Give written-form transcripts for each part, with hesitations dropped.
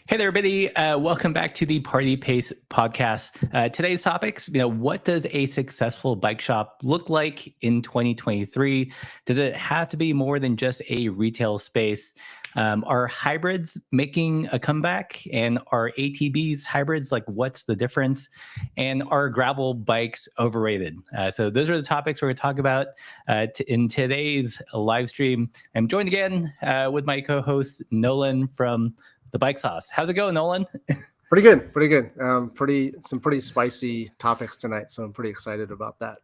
Hey there, everybody. Welcome back to the Party Pace podcast. Today's topics, what does a successful bike shop look like in 2023? Does it have to be more than just a retail space? Are hybrids making a comeback? And are ATBs hybrids? Like, what's the difference? And are gravel bikes overrated? So those are the topics we're going to talk about in today's live stream. I'm joined again with my co-host, Nolan from the Bike Sauce. How's it going, Nolan? Pretty good. Some pretty spicy topics tonight, so I'm pretty excited about that.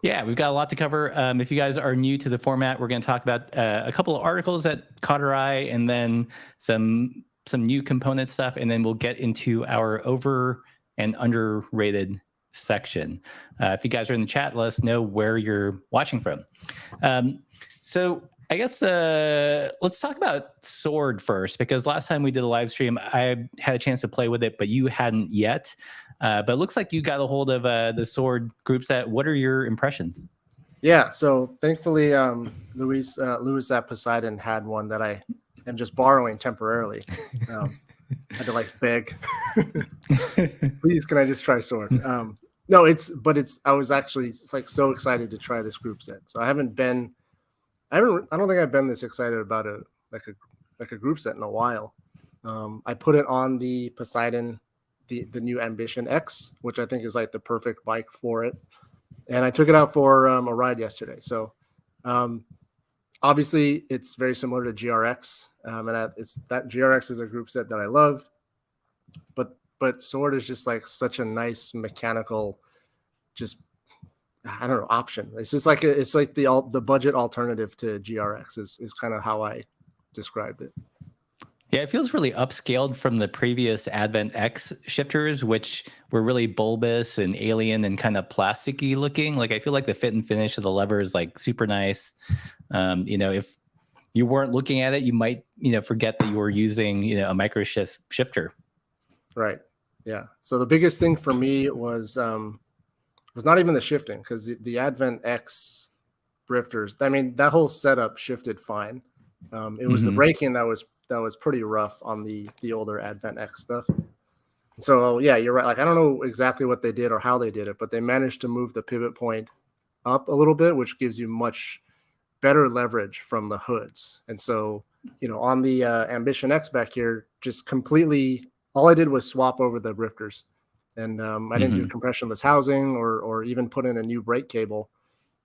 Yeah, we've got a lot to cover. If you guys are new to the format, we're going to talk about a couple of articles that caught our eye, and then some new component stuff, and then we'll get into our over and underrated section. If you guys are in the chat, let us know where you're watching from. So I guess let's talk about Sword first, because last time we did a live stream, I had a chance to play with it, but you hadn't yet. But it looks like you got a hold of the Sword group set. What are your impressions? Yeah, so thankfully, Lewis at Poseidon had one that I am just borrowing temporarily. I had to beg, please, can I just try Sword? No, I was actually so excited to try this group set. So I don't think I've been this excited about a group set in a while. I put it on the Poseidon, the new Ambition X, which I think is the perfect bike for it. And I took it out for a ride yesterday. So obviously it's very similar to GRX. And that GRX is a group set that I love, but Sword is just such a nice mechanical, option. It's just the budget alternative to GRX is kind of how I described it. Yeah, it feels really upscaled from the previous Advent X shifters, which were really bulbous and alien and kind of plasticky looking. I feel like the fit and finish of the lever is super nice. If you weren't looking at it, you might forget that you were using a micro shifter. Right. Yeah. So the biggest thing for me was not even the shifting, because the Advent X drifters, that whole setup shifted fine. It was the braking that was pretty rough on the older Advent X stuff. So yeah, you're right. I don't know exactly what they did or how they did it, but they managed to move the pivot point up a little bit, which gives you much better leverage from the hoods. And so, on the Ambition X back here, just completely, all I did was swap over the drifters. And I didn't do compressionless housing or even put in a new brake cable.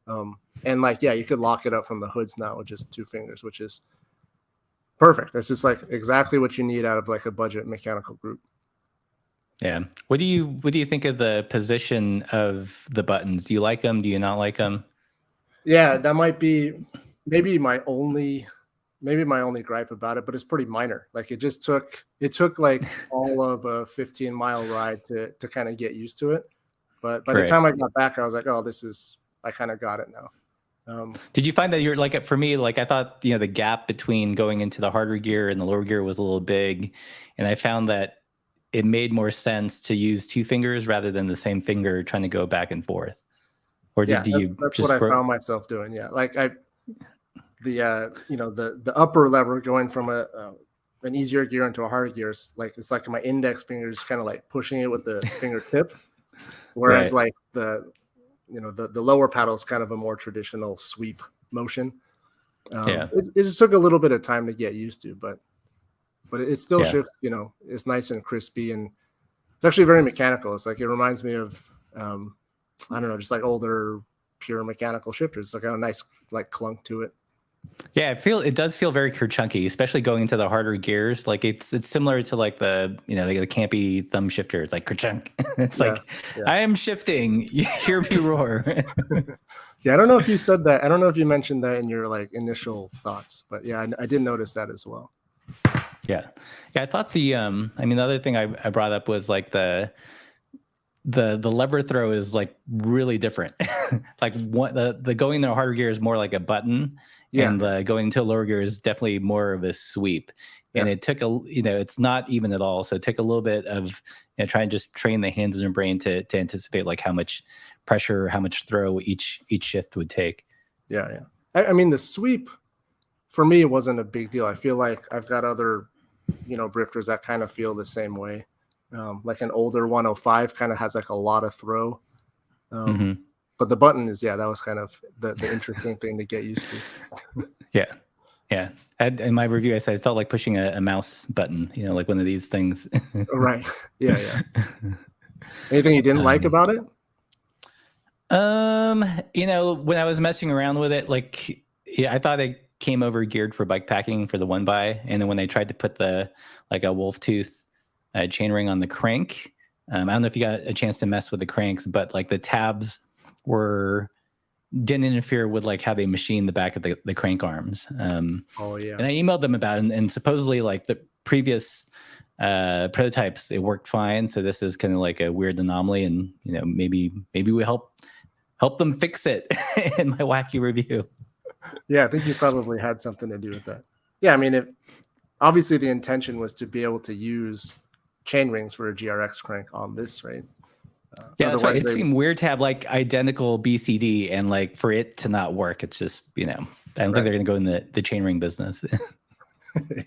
And you could lock it up from the hoods now with just 2 fingers, which is perfect. It's just exactly what you need out of a budget mechanical group. Yeah. What do you think of the position of the buttons? Do you like them? Do you not like them? Yeah, that might be maybe my only gripe about it, but it's pretty minor. It took all of a 15-mile ride to kind of get used to it. But by the time I got back, I was like, oh, I kind of got it now. Did you find that you're for me, I thought, the gap between going into the harder gear and the lower gear was a little big. And I found that it made more sense to use 2 fingers rather than the same finger trying to go back and forth. Or that's what I found myself doing. Yeah. The upper lever going from an easier gear into a harder gear is it's my index finger is kind of pushing it with the fingertip. Whereas the lower paddle is kind of a more traditional sweep motion. It just took a little bit of time to get used to, but it still shifts, it's nice and crispy, and it's actually very mechanical. It's it reminds me of, I don't know, just older pure mechanical shifters. It's got a nice clunk to it. Yeah, it does feel very chunky, especially going into the harder gears. It's similar to the the campy thumb shifter. It's kerchunk. It's I am shifting. You hear me roar. Yeah, I don't know if you said that. I don't know if you mentioned that in your initial thoughts, but yeah, I did notice that as well. Yeah. I thought the other thing I brought up was the lever throw is really different. The going into a harder gear is more like a button. Yeah. And going into a lower gear is definitely more of a sweep. And it took it's not even at all. So it took a little bit of trying to just train the hands and brain to anticipate how much pressure, how much throw each shift would take. Yeah. The sweep for me, it wasn't a big deal. I feel like I've got other drifters that kind of feel the same way. Like an older 105 kind of has like a lot of throw. But the button is, that was kind of the interesting thing to get used to. Yeah. In my review, I said it felt like pushing a mouse button, like one of these things. Right. Yeah. Anything you didn't like about it? When I was messing around with it, I thought it came over geared for bike packing for the 1x, and then when they tried to put a wolf tooth chainring on the crank, I don't know if you got a chance to mess with the cranks, but the tabs didn't interfere with how they machine the back of the crank arms. Oh yeah. And I emailed them about it, and supposedly the previous prototypes, it worked fine. So this is kind of like a weird anomaly, and maybe we help them fix it in my wacky review. Yeah, I think you probably had something to do with that. Yeah, I mean, obviously the intention was to be able to use chain rings for a GRX crank on this, right? Yeah, that's right. It seemed weird to have identical BCD and for it to not work. It's just, I don't think they're going to go in the chainring business.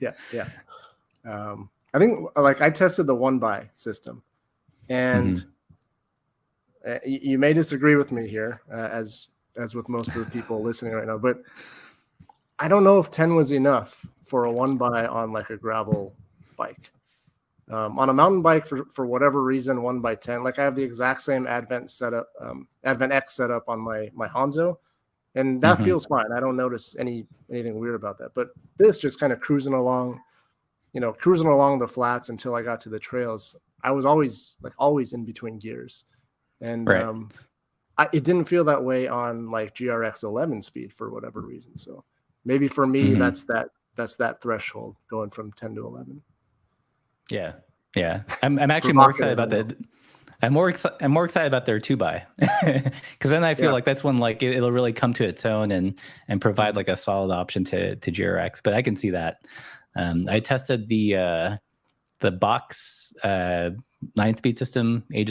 Yeah. I think I tested the 1x system, and you may disagree with me here, as with most of the people listening right now, but I don't know if 10 was enough for a 1x on a gravel bike. On a mountain bike, for whatever reason, 1x10, I have the exact same Advent setup, Advent X setup on my Hanzo, and that feels fine. I don't notice anything weird about that. But this just kind of cruising along the flats until I got to the trails, I was always in between gears, and it didn't feel that way on GRX 11 speed for whatever reason. So maybe for me, that's that threshold going from 10 to 11. Yeah. I'm actually more excited about that. I'm more excited about their 2x, because then I feel like that's when it'll really come to its own and provide a solid option to GRX. But I can see that. I tested the box 9-speed system a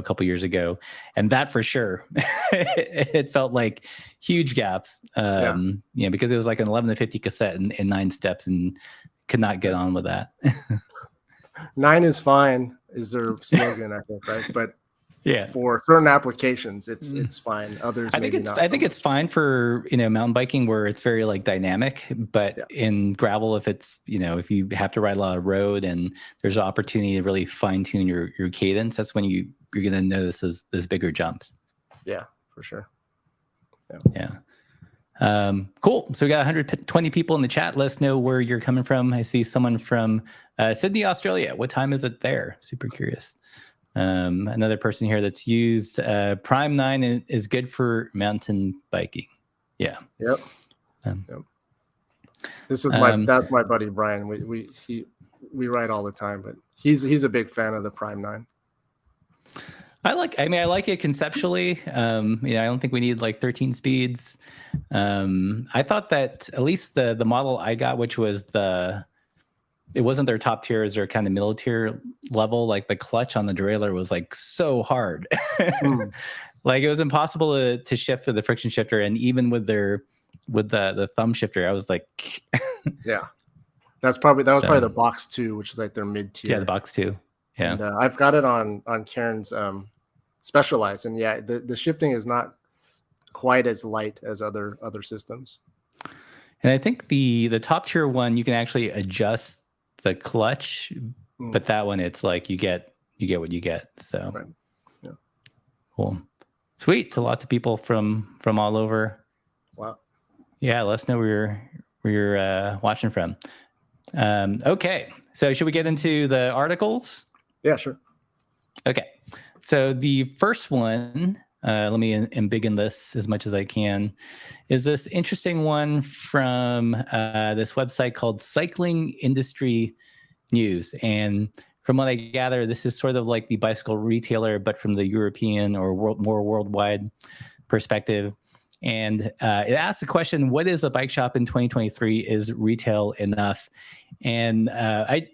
couple years ago, and that for sure it felt like huge gaps. Because it was an 11 to 50 cassette in 9 steps, and could not get on with that. 9 is fine is their slogan, I think, right? But for certain applications, it's fine. Others, I think it's fine for mountain biking where it's very dynamic. But in gravel, if it's if you have to ride a lot of road and there's an opportunity to really fine tune your cadence, that's when you're going to notice those bigger jumps. Yeah, for sure. Yeah. Cool. So we got 120 people in the chat. Let us know where you're coming from. I see someone from Sydney, Australia. What time is it there? Super curious. Another person here that's used Prime 9 and is good for mountain biking. Yeah. Yep. This is that's my buddy Brian. We ride all the time, but he's a big fan of the Prime 9. I like it conceptually. I don't think we need 13 speeds. I thought that at least the model I got, which was it wasn't their top tier, it was their kind of middle tier level. The clutch on the derailleur was so hard. It was impossible to shift with the friction shifter, and even with the thumb shifter, I was yeah. That was probably the box 2, which is their mid tier. Yeah, the box 2. Yeah, and, I've got it on Karen's Specialized, and the shifting is not quite as light as other systems. And I think the top tier one, you can actually adjust the clutch, but that one it's you get what you get. So cool, sweet. So lots of people from all over. Wow. Yeah, let us know where you're watching from. Okay, so should we get into the articles? Yeah, sure. Okay. So the first one, let me embiggen this as much as I can, is this interesting one from this website called Cycling Industry News. And from what I gather, this is sort of like the bicycle retailer, but from the European or more worldwide perspective. And it asks the question, what is a bike shop in 2023? Is retail enough? And I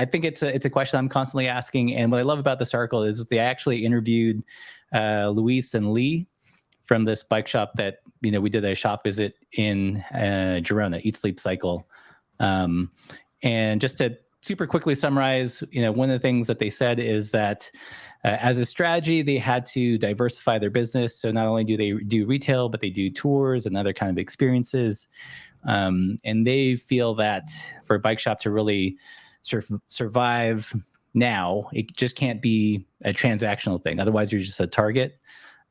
think it's a question I'm constantly asking. And what I love about this article is they actually interviewed Luis and Lee from this bike shop that, we did a shop visit in Girona, Eat, Sleep, Cycle. And just to super quickly summarize, one of the things that they said is that as a strategy, they had to diversify their business. So not only do they do retail, but they do tours and other kind of experiences. And they feel that for a bike shop to really survive now, it just can't be a transactional thing. Otherwise, you're just a target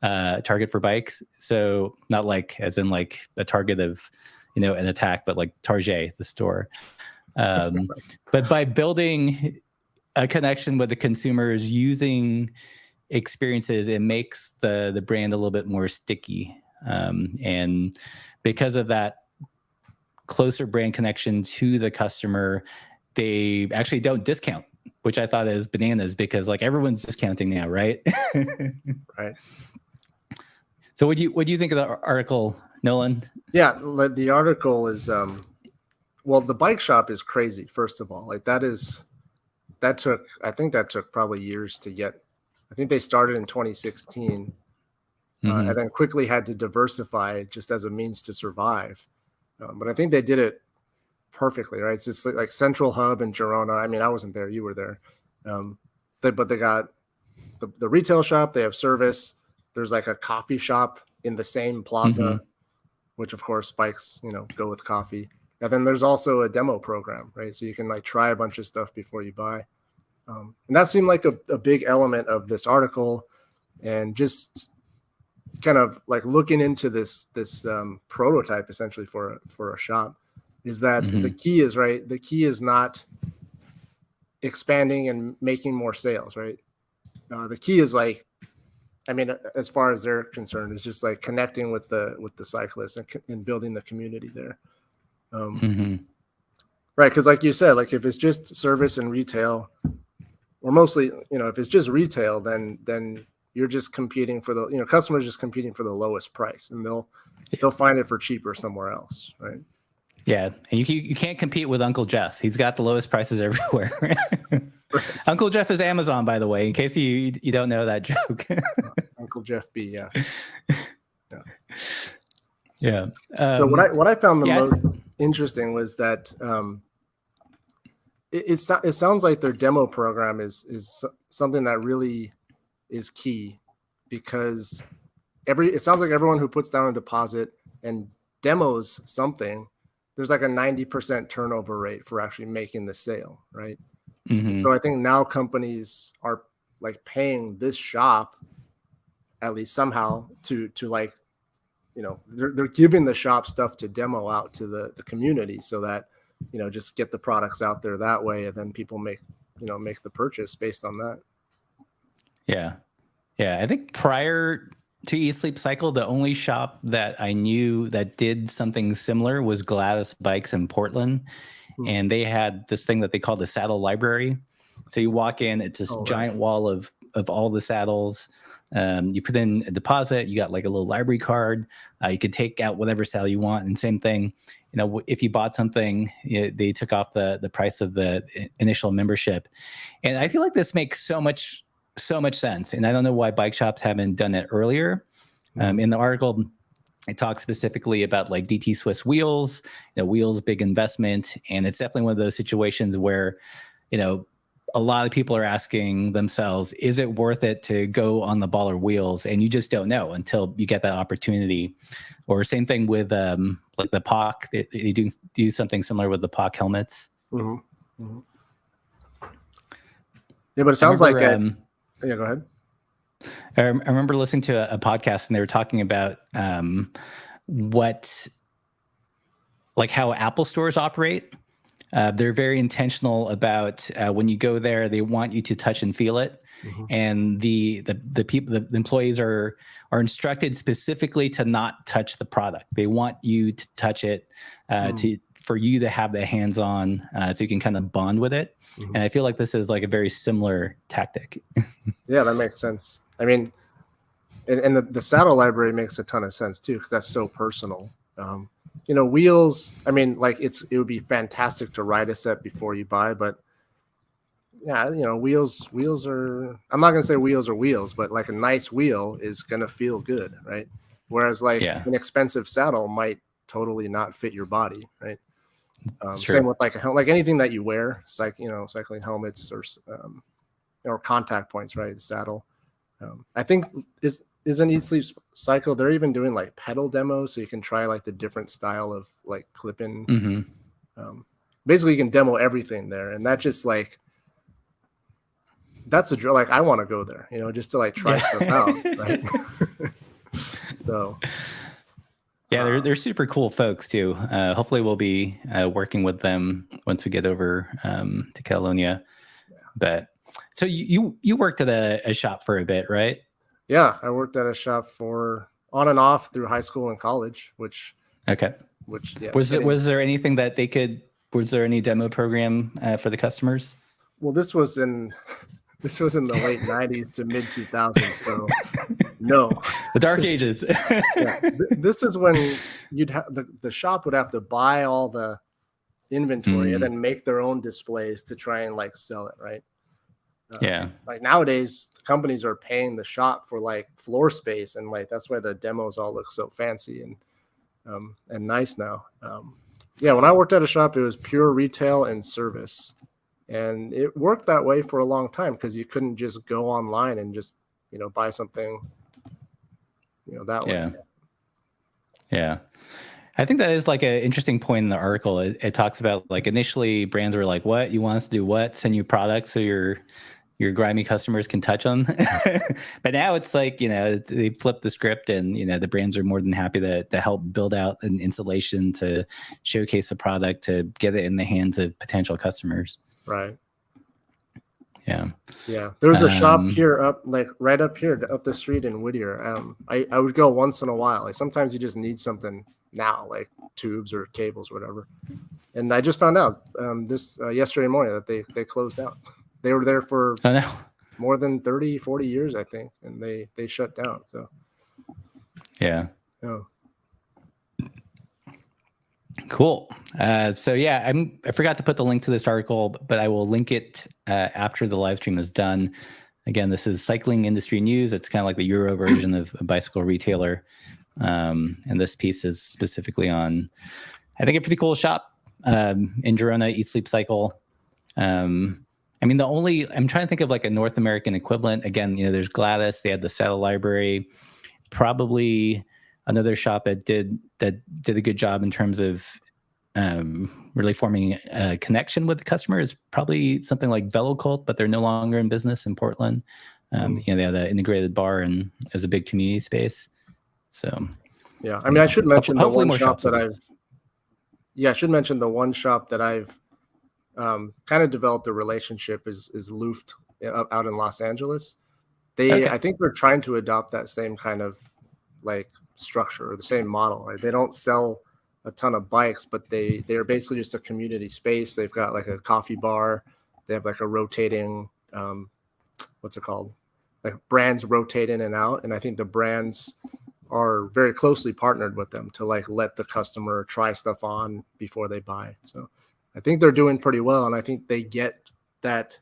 for bikes. So not like as in like a target of, an attack, but like Target, the store. But by building a connection with the consumers using experiences, it makes the brand a little bit more sticky. And because of that closer brand connection to the customer, they actually don't discount, which I thought is bananas because like everyone's discounting now, right? Right. So what do you think of the article, Nolan? Yeah, the article is well, the bike shop is crazy, first of all. Like I think that took probably years to get. I think they started in 2016 and then quickly had to diversify just as a means to survive. But I think they did it perfectly, right? It's just like Central Hub in Girona. I mean, I wasn't there, you were there. But they got the retail shop, they have service. There's like a coffee shop in the same plaza, which of course bikes, go with coffee. And then there's also a demo program, right? So you can like try a bunch of stuff before you buy. And that seemed like a big element of this article, and just kind of like looking into this prototype essentially for a shop is that the key is, right? The key is not expanding and making more sales, right? The key is like, I mean, as far as they're concerned, is just like connecting with the cyclists and building the community there. Right. Because like you said, like if it's just service and retail, or mostly, if it's just retail, then you're just competing for the, customers just competing for the lowest price, and they'll find it for cheaper somewhere else. Right. Yeah. And you can't compete with Uncle Jeff. He's got the lowest prices everywhere. Right. Uncle Jeff is Amazon, by the way, in case you don't know that joke. Uncle Jeff B. Yeah. Yeah. So what I found the most interesting was that it sounds like their demo program is something that really is key, because it sounds like everyone who puts down a deposit and demos something, there's like a 90% turnover rate for actually making the sale, right? So I think now companies are like paying this shop at least somehow to like, they're giving the shop stuff to demo out to the community, so that, just get the products out there that way, and then people make the purchase based on that. Yeah. I think prior to Eat Sleep Cycle, the only shop that I knew that did something similar was Gladys Bikes in Portland. And they had this thing that they called the saddle library. So you walk in, it's this giant wall of all the saddles. You put in a deposit, you got like a little library card. You could take out whatever saddle you want. And same thing, if you bought something, they took off the price of the initial membership. And I feel like this makes so much sense. And I don't know why bike shops haven't done it earlier. In the article, it talks specifically about like DT Swiss wheels, wheels, big investment. And it's definitely one of those situations where, a lot of people are asking themselves, is it worth it to go on the baller wheels? And you just don't know until you get that opportunity. Or same thing with like the POC. They do something similar with the POC helmets. Yeah, but it sounds like yeah, go ahead. I remember listening to a podcast, and they were talking about how Apple stores operate. They're very intentional about when you go there, they want you to touch and feel it. And the people, the employees are instructed specifically to not touch the product. They want you to touch it for you to have the hands on, so you can kind of bond with it. And I feel like this is like a very similar tactic. Yeah, that makes sense. I mean, and the saddle library makes a ton of sense too, because that's so personal. Wheels, I mean, like it would be fantastic to ride a set before you buy, but yeah, wheels are, I'm not going to say wheels are wheels, but like a nice wheel is going to feel good, right? Whereas like an expensive saddle might totally not fit your body, right? Same with like like anything that you wear, cycling helmets or contact points, right? Saddle. I think isn't Eat Sleep Cycle. They're even doing like pedal demos, so you can try like the different style of like clipping. Basically, you can demo everything there, and that just like that's a drill. Like I want to go there, just to like try stuff out, right? So. Yeah, they're super cool folks too. Hopefully, we'll be working with them once we get over to Catalonia. Yeah. But so you worked at a shop for a bit, right? Yeah, I worked at a shop for on and off through high school and college. Which yeah. Was there anything that they could? Was there any demo program for the customers? Well, this was in the late 90s to mid 2000s, so no. The dark ages. Yeah. This is when you'd have the shop would have to buy all the inventory and then make their own displays to try and like sell it, right? Yeah. Like nowadays, companies are paying the shop for like floor space, and like that's why the demos all look so fancy and nice now. Yeah, when I worked at a shop, it was pure retail and service. And it worked that way for a long time because you couldn't just go online and just, buy something, that way. Yeah. I think that is like an interesting point in the article. It talks about like initially brands were like, what? You want us to do what? Send you products so your grimy customers can touch them. But now it's like, they flip the script and, the brands are more than happy to help build out an installation to showcase a product to get it in the hands of potential customers. Right. Yeah. There's a shop here right up here, up the street in Whittier. I would go once in a while. Like sometimes you just need something now, like tubes or cables, or whatever. And I just found out this yesterday morning that they closed down. They were there for more than 30, 40 years, I think, and they shut down. So yeah. Oh. Cool. So yeah, I forgot to put the link to this article, but I will link it after the live stream is done. Again, this is Cycling Industry News. It's kind of like the Euro version of a bicycle retailer. And this piece is specifically on, I think, a pretty cool shop in Girona, Eat Sleep Cycle. I'm trying to think of like a North American equivalent. Again, there's Gladys. They had the Saddle Library. Probably another shop that did a good job in terms of really forming a connection with the customer is probably something like VeloCult, but they're no longer in business in Portland. They had an integrated bar and it was a big community space. So yeah, I should mention the one shop that I've kind of developed a relationship is Luft out in Los Angeles. I think they're trying to adopt that same kind of like structure or the same model, right? They don't sell a ton of bikes, but they're basically just a community space. They've got like a coffee bar. They have like a rotating, what's it called? Like brands rotate in and out. And I think the brands are very closely partnered with them to like let the customer try stuff on before they buy. So I think they're doing pretty well. And I think they get that.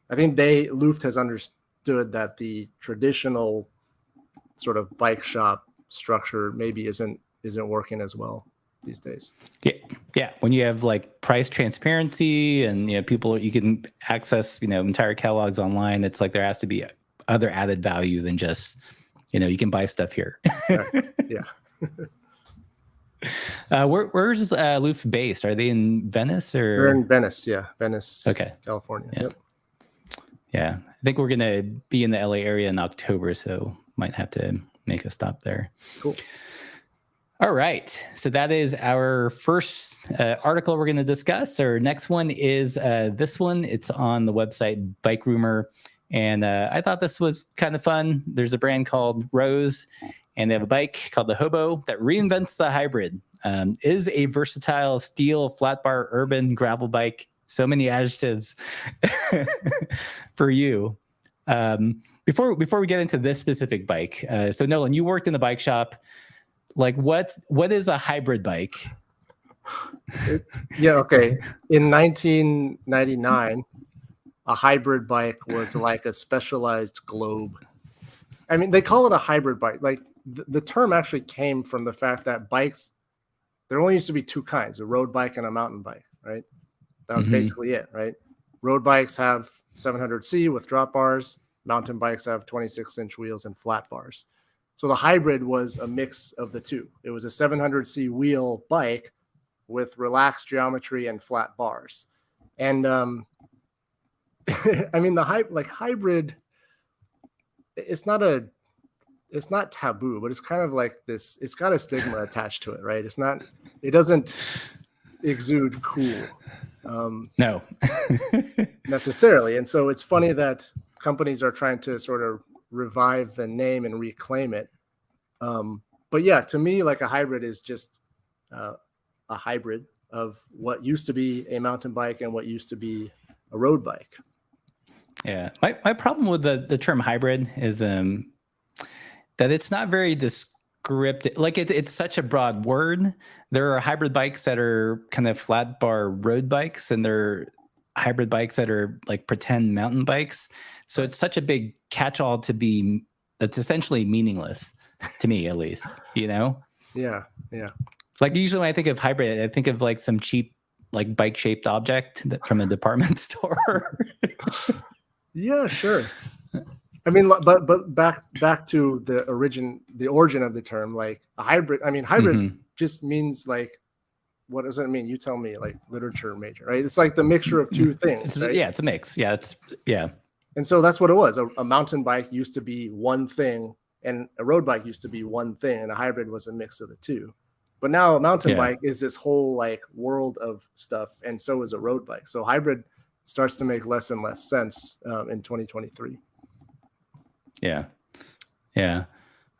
I think Luft has understood that the traditional sort of bike shop structure maybe isn't working as well these days. Yeah. When you have like price transparency and people, you can access entire catalogs online. It's like there has to be other added value than just you can buy stuff here. Right. Yeah. Where's Luft based? Are they in Venice or? They're in Venice. Yeah, Venice. Okay. California. Yeah. Yep. Yeah, I think we're gonna be in the LA area in October, so might have to make a stop there. Cool. All right, so that is our first article we're going to discuss. Our next one is this one. It's on the website Bike Rumor, and I thought this was kind of fun. There's a brand called Rose, and they have a bike called the Hobo that reinvents the hybrid. Is a versatile steel flat bar urban gravel bike. So many adjectives for you. Before we get into this specific bike, so Nolan, you worked in the bike shop. Like what is a hybrid bike? Okay. In 1999, a hybrid bike was like a specialized globe. They call it a hybrid bike. Like the term actually came from the fact that bikes there only used to be two kinds, a road bike and a mountain bike, right? That was basically it, right? Road bikes have 700C with drop bars. Mountain bikes have 26-inch wheels and flat bars. So the hybrid was a mix of the two. It was a 700C wheel bike with relaxed geometry and flat bars. And I mean, hybrid, it's not taboo, but it's kind of like this, it's got a stigma attached to it, right? It doesn't exude cool. No. Necessarily. And so it's funny that companies are trying to sort of revive the name and reclaim it. But yeah, to me, like a hybrid is just a hybrid of what used to be a mountain bike and what used to be a road bike. Yeah. My problem with the term hybrid is that it's not very descriptive. Like it's such a broad word. There are hybrid bikes that are kind of flat bar road bikes, and there are hybrid bikes that are like pretend mountain bikes. So it's such a big catch-all that's essentially meaningless to me, at least, you know? Yeah. Like usually when I think of hybrid, I think of like some cheap, like bike-shaped object from a department store. Yeah, sure. I mean, but back to the origin of the term, like a hybrid. I mean, hybrid just means like, what does it mean? You tell me, like literature major, right? It's like the mixture of two things, right? Yeah, it's a mix. Yeah, And so that's what it was. A mountain bike used to be one thing, and a road bike used to be one thing, and a hybrid was a mix of the two. But now a mountain bike is this whole like world of stuff, and so is a road bike. So hybrid starts to make less and less sense in 2023. Yeah.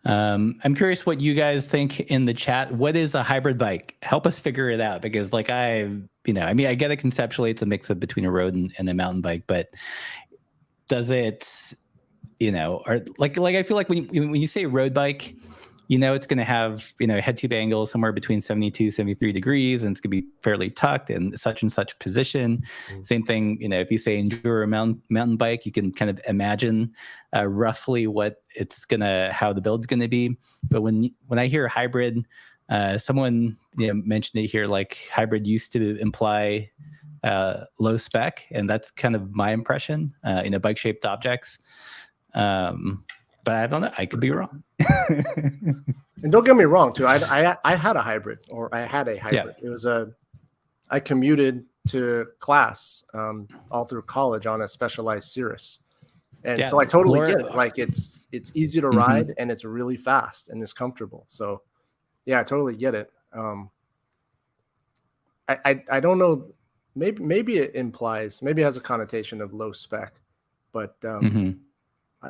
I'm curious what you guys think in the chat. What is a hybrid bike? Help us figure it out, because like I get it conceptually. It's a mix of between a road and a mountain bike, but does it, or like I feel like when you say road bike, it's going to have, head tube angle somewhere between 72, 73 degrees, and it's going to be fairly tucked in such and such position. Same thing, if you say enduro mountain bike, you can kind of imagine roughly how the build's going to be. But when I hear hybrid, someone mentioned it here, like hybrid used to imply low spec, and that's kind of my impression, bike shaped objects. But I don't know. I could be wrong. And don't get me wrong, too. I had a hybrid, or I had a hybrid. Yeah. It was I commuted to class all through college on a specialized Cirrus, and so I totally get it. Like it's easy to ride, and it's really fast, and it's comfortable. So yeah, I totally get it. I don't know. Maybe it implies, maybe it has a connotation of low spec, but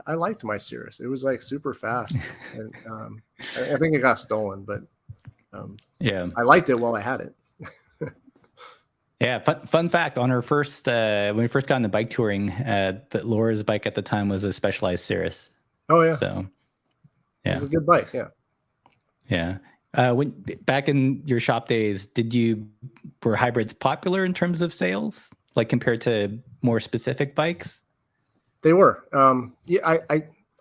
I liked my Cirrus. It was like super fast. And, I think it got stolen, but I liked it while I had it. Yeah. Fun fact, on her first, when we first got into bike touring, Laura's bike at the time was a Specialized Cirrus. Oh yeah. So yeah. It's a good bike. Yeah. Yeah. When back in your shop days, were hybrids popular in terms of sales, like compared to more specific bikes? They were. Yeah,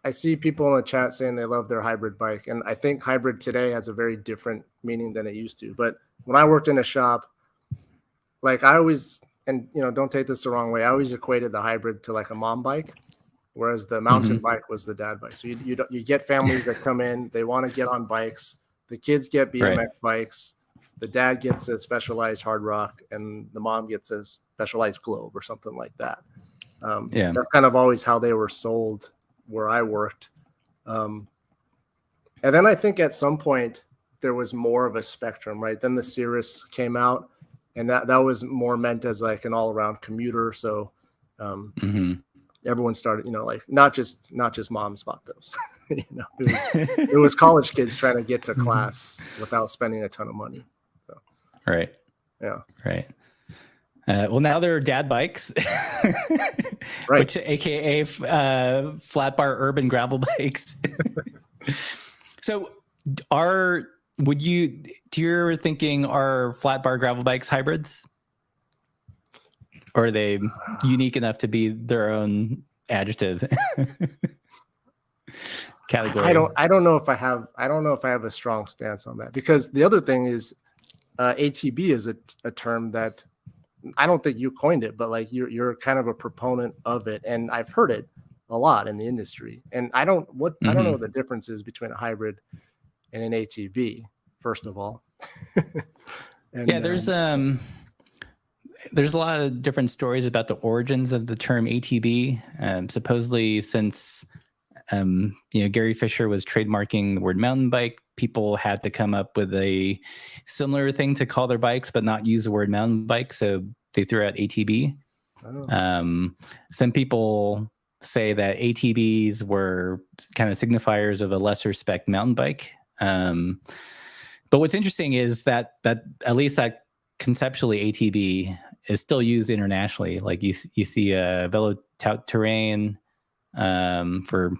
I see people in the chat saying they love their hybrid bike, and I think hybrid today has a very different meaning than it used to. But when I worked in a shop, like I always, and don't take this the wrong way, I always equated the hybrid to like a mom bike, whereas the mountain bike was the dad bike. So you get families that come in, they want to get on bikes. The kids get BMX bikes. The dad gets a Specialized hard rock, and the mom gets a Specialized Globe or something like that. That's kind of always how they were sold where I worked. And then I think at some point there was more of a spectrum, right? Then the Cirrus came out, and that was more meant as like an all-around commuter. So everyone started, like not just moms bought those. It was college kids trying to get to class without spending a ton of money. So. Right. Yeah. Right. Well, now there are dad bikes, right? Which, AKA flat bar urban gravel bikes. So, you're thinking are flat bar gravel bikes hybrids, or are they unique enough to be their own adjective category? I don't know if I have a strong stance on that, because the other thing is, ATB is a term that I don't think you coined it, but like you're kind of a proponent of it, and I've heard it a lot in the industry. And I don't know what the difference is between a hybrid and an ATB. First of all, and, yeah, there's a lot of different stories about the origins of the term ATB. Supposedly, since Gary Fisher was trademarking the word mountain bike, people had to come up with a similar thing to call their bikes, but not use the word mountain bike. So they threw out ATB. Oh. Some people say that ATBs were kind of signifiers of a lesser spec mountain bike. But what's interesting is that at least that conceptually ATB is still used internationally. Like you see Velo Tout Terrain for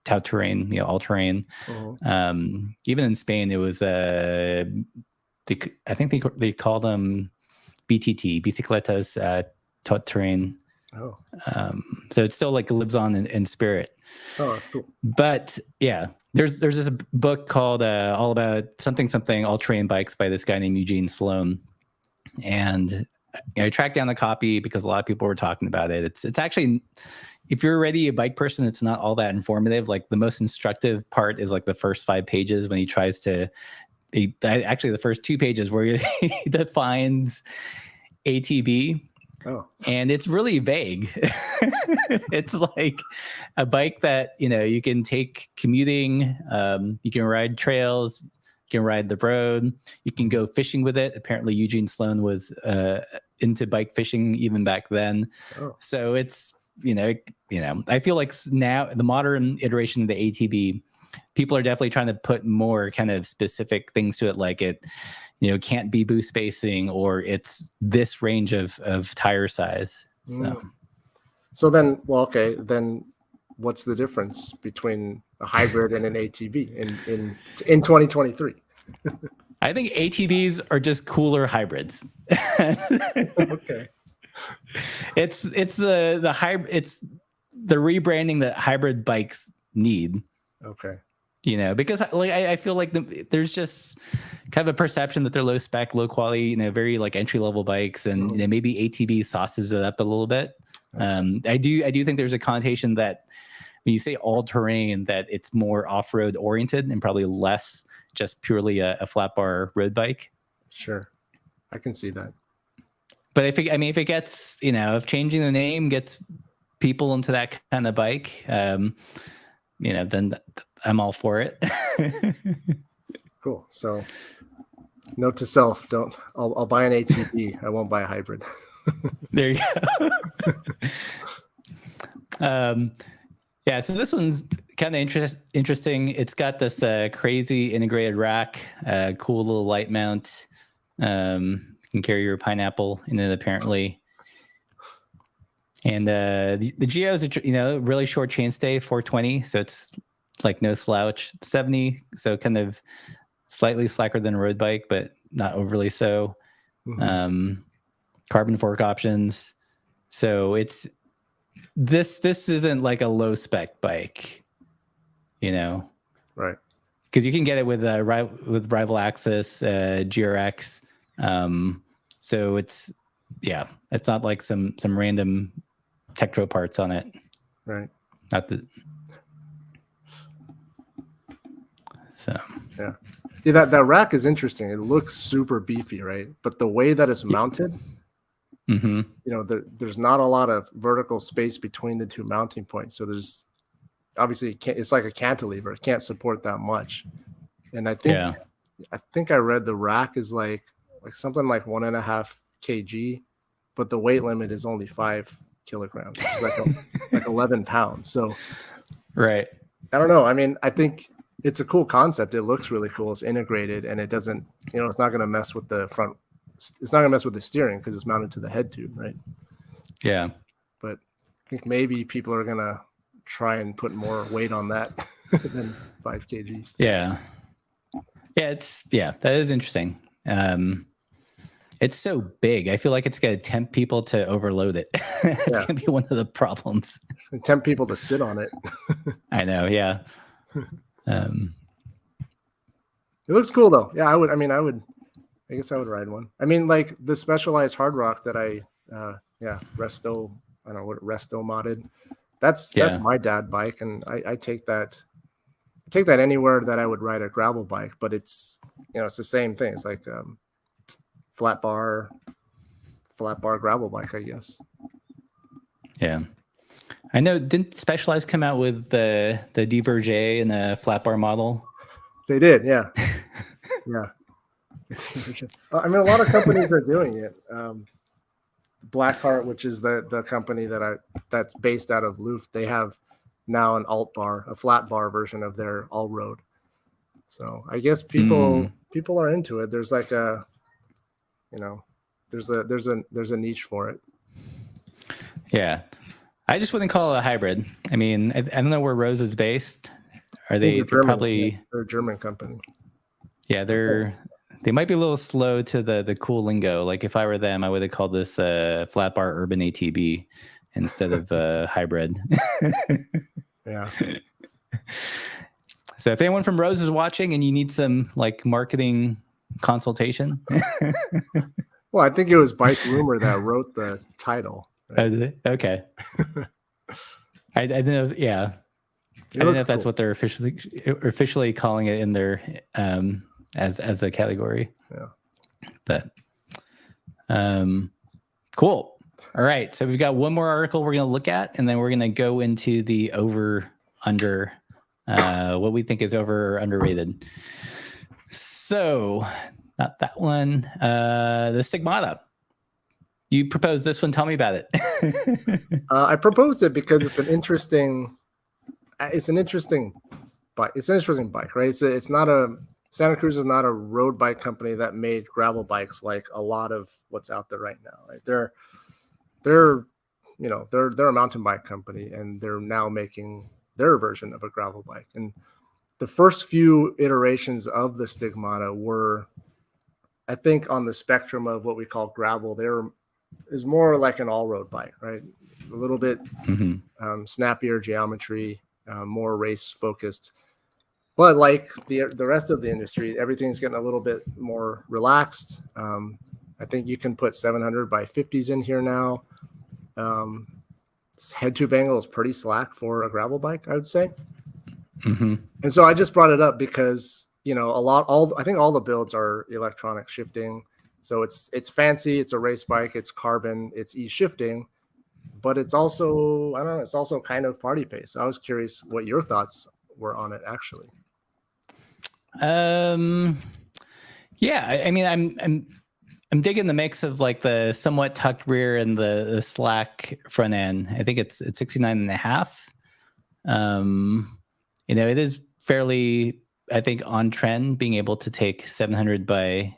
tout terrain, all terrain. Uh-huh. Even in Spain, it was I think they called them BTT, bicicletas tout terrain. Oh. So it still like lives on in spirit. Oh, cool. But yeah, there's this book called All About Something All Terrain Bikes by this guy named Eugene Sloan, and I tracked down the copy because a lot of people were talking about it. It's actually, if you're already a bike person, it's not all that informative. Like the most instructive part is like the first 5 pages when he tries to. Actually, the first 2 pages where he defines ATB. Oh. And it's really vague. It's like a bike that, you can take commuting, you can ride trails, you can ride the road, you can go fishing with it. Apparently Eugene Sloan was into bike fishing even back then. Oh. So it's, I feel like now the modern iteration of the ATB, people are definitely trying to put more kind of specific things to it, like it can't be boost spacing, or it's this range of tire size. So then, then what's the difference between a hybrid and an ATB in 2023? I think ATBs are just cooler hybrids. Okay. It's the hybrid. It's the rebranding that hybrid bikes need. Okay. Because like I feel like there's just kind of a perception that they're low spec, low quality, very like entry level bikes, and maybe ATB sauces it up a little bit. Okay. I do think there's a connotation that when you say all terrain, that it's more off road oriented and probably less just purely a flat bar road bike. Sure, I can see that. But if it gets if changing the name gets people into that kind of bike, then I'm all for it. Cool. So note to self, I'll buy an ATB. I won't buy a hybrid. There you go. Yeah, so this one's kind of interesting. It's got this crazy integrated rack, cool little light mount. You can carry your pineapple in it apparently. And the Geo's really short chainstay, 420, so it's like no slouch. 70, so kind of slightly slacker than a road bike, but not overly so. Mm-hmm. Carbon fork options. So it's this isn't like a low spec bike, right? Because you can get it with Rival Axis, GRX. So it's not like some random Tektro parts on it, right? Not the. So yeah, that rack is interesting. It looks super beefy, right? But the way that it's mounted, mm-hmm. There's not a lot of vertical space between the two mounting points. So there's obviously it's like a cantilever. It can't support that much. And I think I read the rack is like something like 1.5 kg, but the weight limit is only 5 kilograms. It's like 11 pounds. So right. I don't know. I mean, I think it's a cool concept. It looks really cool. It's integrated, and it doesn't, it's not going to mess with the front. It's not going to mess with the steering because it's mounted to the head tube, right? Yeah. But I think maybe people are going to try and put more weight on that than 5 kg. Yeah. Yeah, that is interesting. It's so big. I feel like it's going to tempt people to overload it. It's going to be one of the problems. Tempt people to sit on it. I know. Yeah. It looks cool though. Yeah, I would I guess I would ride one. I mean, like the Specialized Hard Rock that Resto, I don't know what Resto modded. That's my dad bike, and I take that anywhere that I would ride a gravel bike. But it's it's the same thing. It's like flat bar gravel bike, I guess. Yeah, I know. Didn't Specialized come out with the Diverge and a flat bar model? They did, yeah, yeah. I mean, a lot of companies are doing it. Blackheart, which is the company that's based out of Luft, they have now an alt bar, a flat bar version of their all road. So I guess people are into it. There's like a, there's a niche for it. Yeah, I just wouldn't call it a hybrid. I mean, I don't know where Rose is based. Are they? They're probably they're a German company. Yeah, they might be a little slow to the cool lingo. Like if I were them, I would have called this flat bar urban ATB instead of hybrid. Yeah. So if anyone from Rose is watching and you need some like marketing consultation. Well, I think it was Bike Rumor that wrote the title. Right? Okay. I don't know. Yeah. I don't know if that's what they're officially calling it in their as a category. Yeah. But cool. All right. So we've got one more article we're going to look at, and then we're going to go into the over under what we think is over or underrated. So not that one. The Stigmata. You proposed this one. Tell me about it. I proposed it because it's an interesting bike. It's an interesting bike, right? It's not a Santa Cruz is not a road bike company that made gravel bikes like a lot of what's out there right now. Right? They're a mountain bike company, and they're now making their version of a gravel bike. And the first few iterations of the Stigmata were, I think, on the spectrum of what we call gravel. There is more like an all-road bike, right? A little bit snappier geometry, more race focused. But like the rest of the industry, everything's getting a little bit more relaxed. I think you can put 700 by 50s in here now. Head tube angle is pretty slack for a gravel bike, I would say. And so I just brought it up because I think all the builds are electronic shifting. So it's fancy. It's a race bike. It's carbon. It's e-shifting, but it's also, I don't know, it's also kind of party pace. I was curious what your thoughts were on it, actually. Yeah, I mean, I'm digging the mix of like the somewhat tucked rear and the slack front end. I think it's 69 and a half. It is fairly, I think, on trend, being able to take 700 by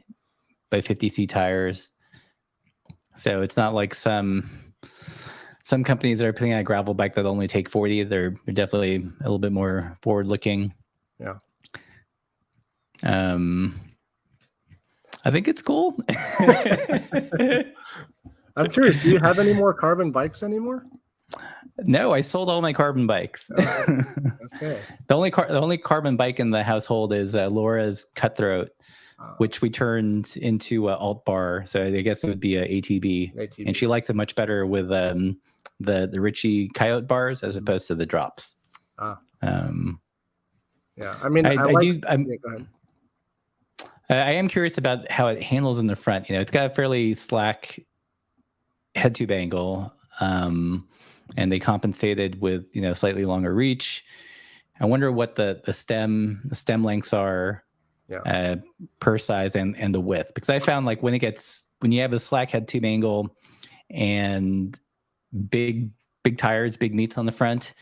50C tires. So it's not like some companies that are putting out a gravel bike that only take 40. They're definitely a little bit more forward looking. Yeah. I think it's cool. I'm curious, do you have any more carbon bikes anymore? No, I sold all my carbon bikes. Okay. The only carbon bike in the household is Laura's Cutthroat, which we turned into alt bar. So I guess it would be a ATB. And she likes it much better with the Ritchie Coyote bars as opposed to the drops. Yeah, I mean, go ahead. I am curious about how it handles in the front. It's got a fairly slack head tube angle, and they compensated with slightly longer reach. I wonder what the stem lengths are per size and the width, because I found like when you have a slack head tube angle and big tires, big meats on the front,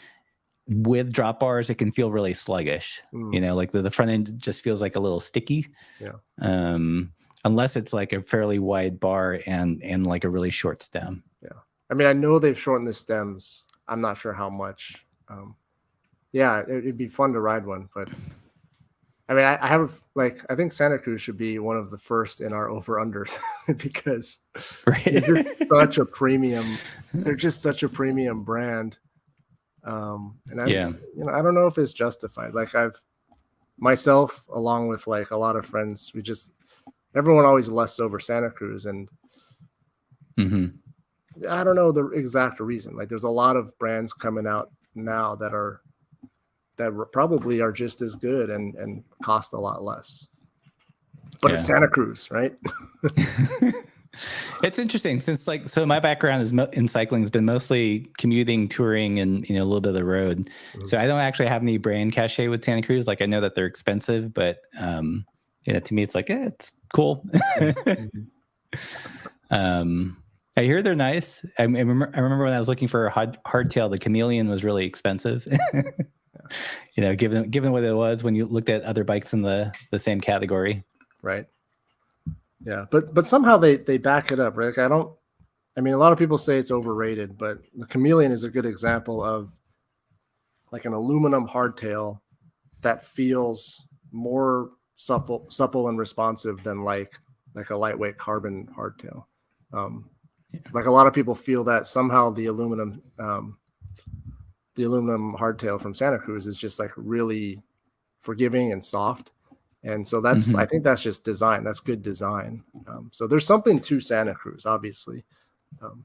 with drop bars, it can feel really sluggish. Like the front end just feels like a little sticky. Yeah. Unless it's like a fairly wide bar and like a really short stem. Yeah. I mean, I know they've shortened the stems. I'm not sure how much. It'd be fun to ride one, but I mean, I think Santa Cruz should be one of the first in our over-unders because they're just such a premium. They're just such a premium brand. And I don't know if it's justified. Like myself, along with like a lot of friends, everyone always lusts over Santa Cruz, and I don't know the exact reason. Like, there's a lot of brands coming out now that probably are just as good and cost a lot less. But it's Santa Cruz, right? It's interesting since so my background is in cycling has been mostly commuting, touring, and a little bit of the road. So I don't actually have any brand cachet with Santa Cruz. Like, I know that they're expensive, but to me it's like, it's cool. I hear they're nice. I remember when I was looking for a hardtail, the Chameleon was really expensive. Given what it was when you looked at other bikes in the same category. Right. Yeah, but somehow they back it up, right? Like, a lot of people say it's overrated, but the Chameleon is a good example of like an aluminum hardtail that feels more supple and responsive than like a lightweight carbon hardtail. Like, a lot of people feel that somehow the aluminum hardtail from Santa Cruz is just like really forgiving and soft. And so I think that's just design. That's good design. So there's something to Santa Cruz, obviously,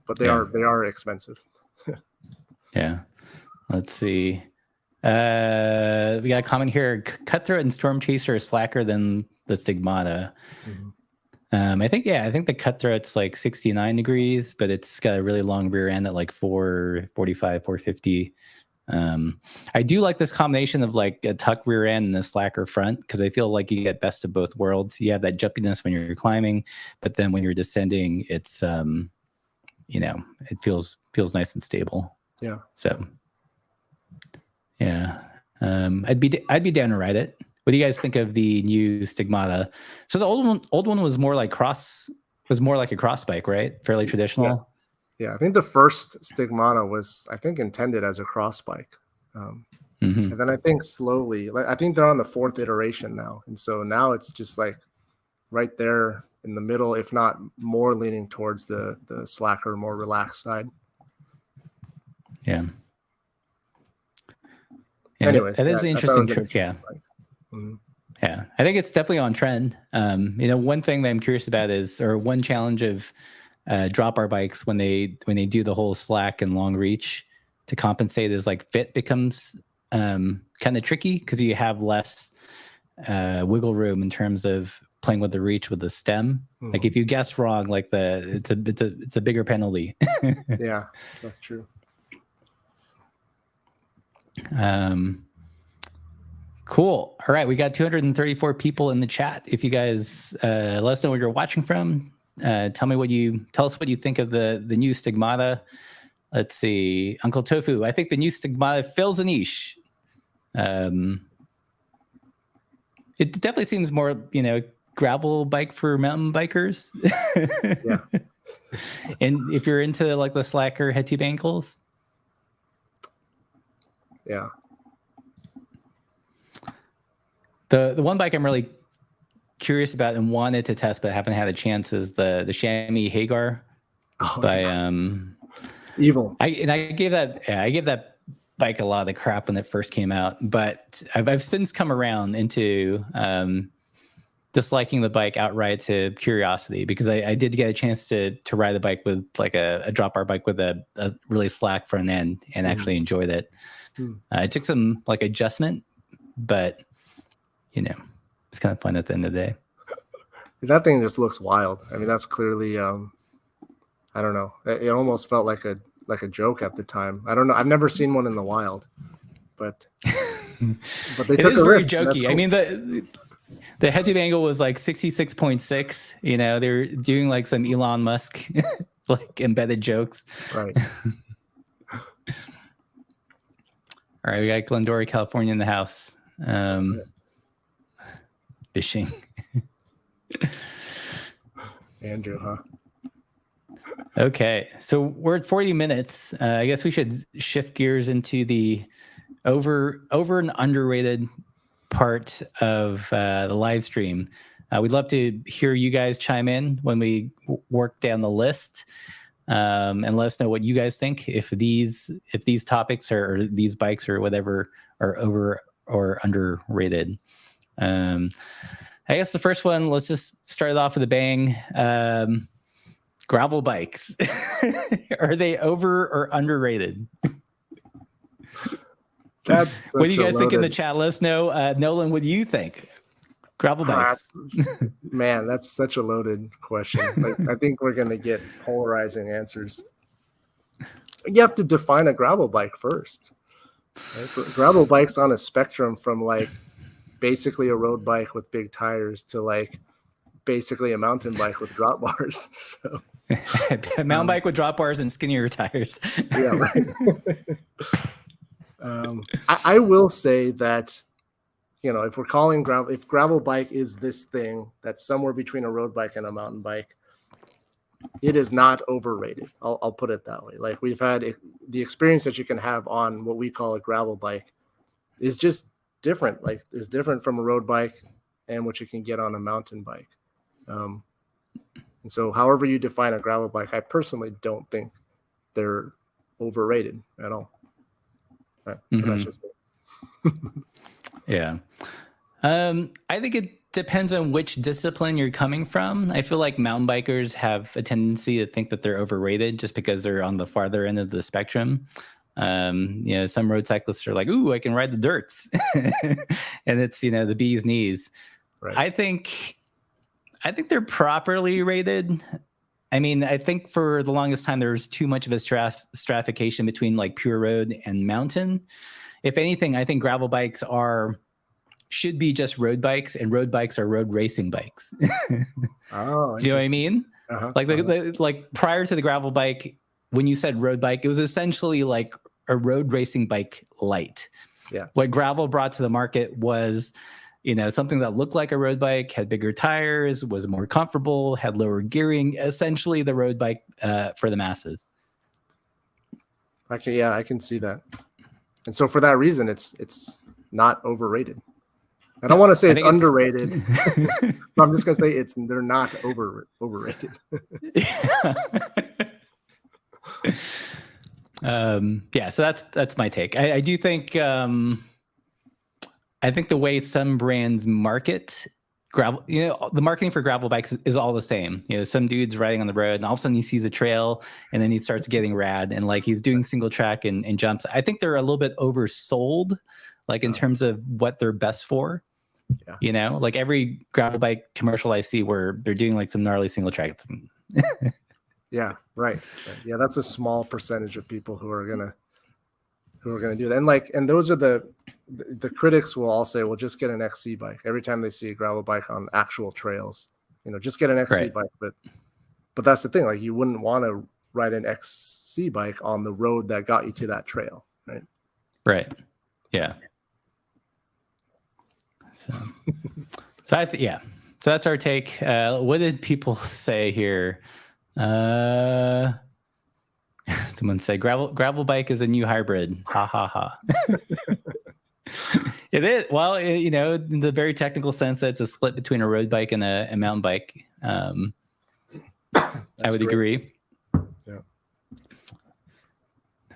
but they are expensive. Yeah. Let's see. We got a comment here. Cutthroat and Storm Chaser are slacker than the Stigmata. I think the Cutthroat's like 69 degrees, but it's got a really long rear end at like 445, 450. I do like this combination of like a tuck rear end and a slacker front, because I feel like you get best of both worlds. You have that jumpiness when you're climbing, but then when you're descending, it's it feels nice and stable. Yeah. So yeah, I'd be down to ride it. What do you guys think of the new Stigmata? So the old one was more like a cross bike, right? Fairly traditional. Yeah, I think the first Stigmata was, intended as a cross bike. And then I think slowly, I think they're on the 4th iteration now. And so now it's just like right there in the middle, if not more leaning towards the slacker, more relaxed side. Yeah. Anyways, that is an interesting trick. Yeah. Yeah, I think it's definitely on trend. One thing that I'm curious about one challenge of drop bar bikes when they do the whole slack and long reach to compensate is like fit becomes kind of tricky, because you have less wiggle room in terms of playing with the reach with the stem. Like, if you guess wrong, like it's a bigger penalty. Yeah, that's true. Cool. All right, we got 234 people in the chat. If you guys let us know where you're watching from, tell us what you think of the new Stigmata. Let's see, Uncle Tofu. I think the new Stigmata fills a niche. It definitely seems more, gravel bike for mountain bikers. Yeah. And if you're into like the slacker head tube ankles. Yeah. The one bike I'm really curious about and wanted to test but haven't had a chance is the Chamois Hagar by Evil. I gave that bike a lot of crap when it first came out, but I've since come around into disliking the bike outright to curiosity, because I did get a chance to ride the bike with like a drop bar bike with a really slack front end and actually enjoyed it. It took some like adjustment, but it's kind of fun at the end of the day. That thing just looks wild. That's clearly I don't know. It almost felt like a joke at the time. I don't know. I've never seen one in the wild, but they it is very jokey. Cool. The head tube angle was like 66.6. They're doing like some Elon Musk like embedded jokes. Right. All right, we got Glendora, California in the house. Fishing. Andrew, huh? Okay, so we're at 40 minutes. I guess we should shift gears into the over and underrated part of the live stream. We'd love to hear you guys chime in when we work down the list, and let us know what you guys think. If these topics or these bikes or whatever are over or underrated. I guess the first one, let's just start it off with a bang. Gravel bikes. Are they over or underrated? What do you guys think in the chat? Let us know. Nolan, what do you think? Gravel bikes. Man, that's such a loaded question. Like, I think we're going to get polarizing answers. You have to define a gravel bike first. Right? Gravel bikes on a spectrum from like basically a road bike with big tires to like basically a mountain bike with drop bars. So a mountain bike with drop bars and skinnier tires. Yeah, right. I will say that, you know, if we're calling if gravel bike is this thing that's somewhere between a road bike and a mountain bike, it is not overrated. I'll put it that way. Like, we've had the experience that you can have on what we call a gravel bike is just different. Like, it's different from a road bike and what you can get on a mountain bike. And so however you define a gravel bike, I personally don't think they're overrated at all. Right. That's just me. Yeah. I think it depends on which discipline you're coming from. I feel like mountain bikers have a tendency to think that they're overrated just because they're on the farther end of the spectrum. You know, some road cyclists are like, ooh, I can ride the dirts. And it's, you know, the bee's knees. Right. I think they're properly rated. I mean, I think for the longest time, there was too much of a stratification between like pure road and mountain. If anything, I think gravel bikes should be just road bikes, and road bikes are road racing bikes. Oh, do you know what I mean? Like, like prior to the gravel bike, when you said road bike, it was essentially like a road racing bike light. Yeah. What gravel brought to the market was, you know, something that looked like a road bike, had bigger tires, was more comfortable, had lower gearing, essentially the road bike for the masses. I can see that. And so for that reason, it's not overrated. I don't want to say it's underrated. So I'm just going to say they're not overrated. Yeah, so that's my take. I do think I think the way some brands market gravel, you know, the marketing for gravel bikes is all the same. You know, some dude's riding on the road and all of a sudden he sees a trail and then he starts getting rad and like he's doing single track and jumps. I think they're a little bit oversold, like in terms of what they're best for. Yeah. You know, like every gravel bike commercial I see where they're doing like some gnarly single tracks. Yeah, right. Yeah, that's a small percentage of people who are gonna do that. And those are the critics will all say, well, just get an XC bike every time they see a gravel bike on actual trails. You know, just get an XC bike. But that's the thing. Like, you wouldn't want to ride an XC bike on the road that got you to that trail, right? Right. Yeah. So yeah. So that's our take. What did people say here? Someone said gravel bike is a new hybrid. Ha ha ha. It is. Well, you know, in the very technical sense, that it's a split between a road bike and a mountain bike. I would agree.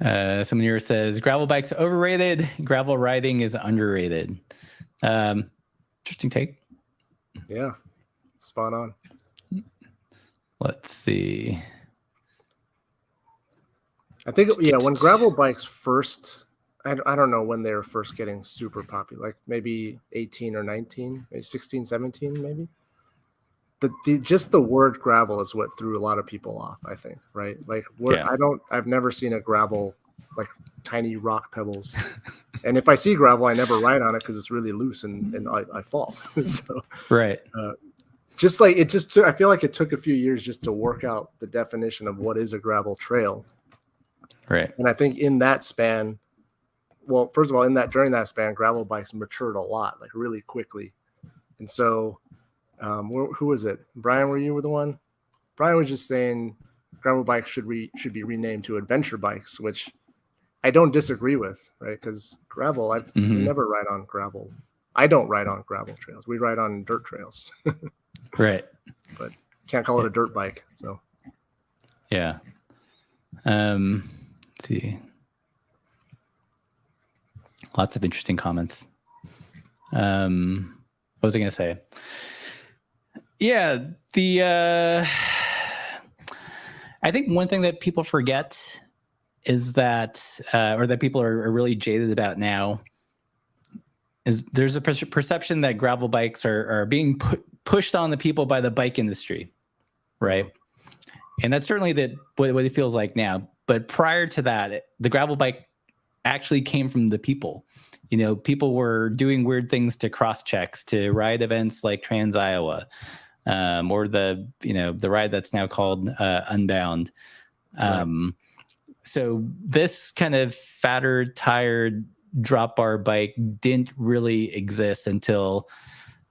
Yeah. Someone here says gravel bikes are overrated. Gravel riding is underrated. Interesting take. Yeah, spot on. Let's see. I think, yeah, when gravel bikes first, I don't know when they were first getting super popular, like maybe 18 or 19, maybe 16, 17, maybe. Just the word gravel is what threw a lot of people off, I think, right? Like, I've never seen a gravel, like tiny rock pebbles. And if I see gravel, I never ride on it because it's really loose and I fall. So, right. Just like it just took, I feel like it took a few years just to work out the definition of what is a gravel trail. Right. And I think in that span, well, first of all, during that span, gravel bikes matured a lot, like really quickly. And so, who was it? Brian, were you the one? Brian was just saying gravel bikes should be renamed to adventure bikes, which I don't disagree with, right? Because gravel, we never ride on gravel. I don't ride on gravel trails. We ride on dirt trails. Right. But can't call it a dirt bike. So. Yeah. Let's see. Lots of interesting comments. What was I going to say? Yeah, I think one thing that people forget is that, or that people are really jaded about now, is there's a perception that gravel bikes are being pushed on the people by the bike industry, right? And that's certainly what it feels like now. But prior to that, the gravel bike actually came from the people. People were doing weird things to cross checks, to ride events like Trans Iowa, or the ride that's now called Unbound. So this kind of fatter, tired drop bar bike didn't really exist until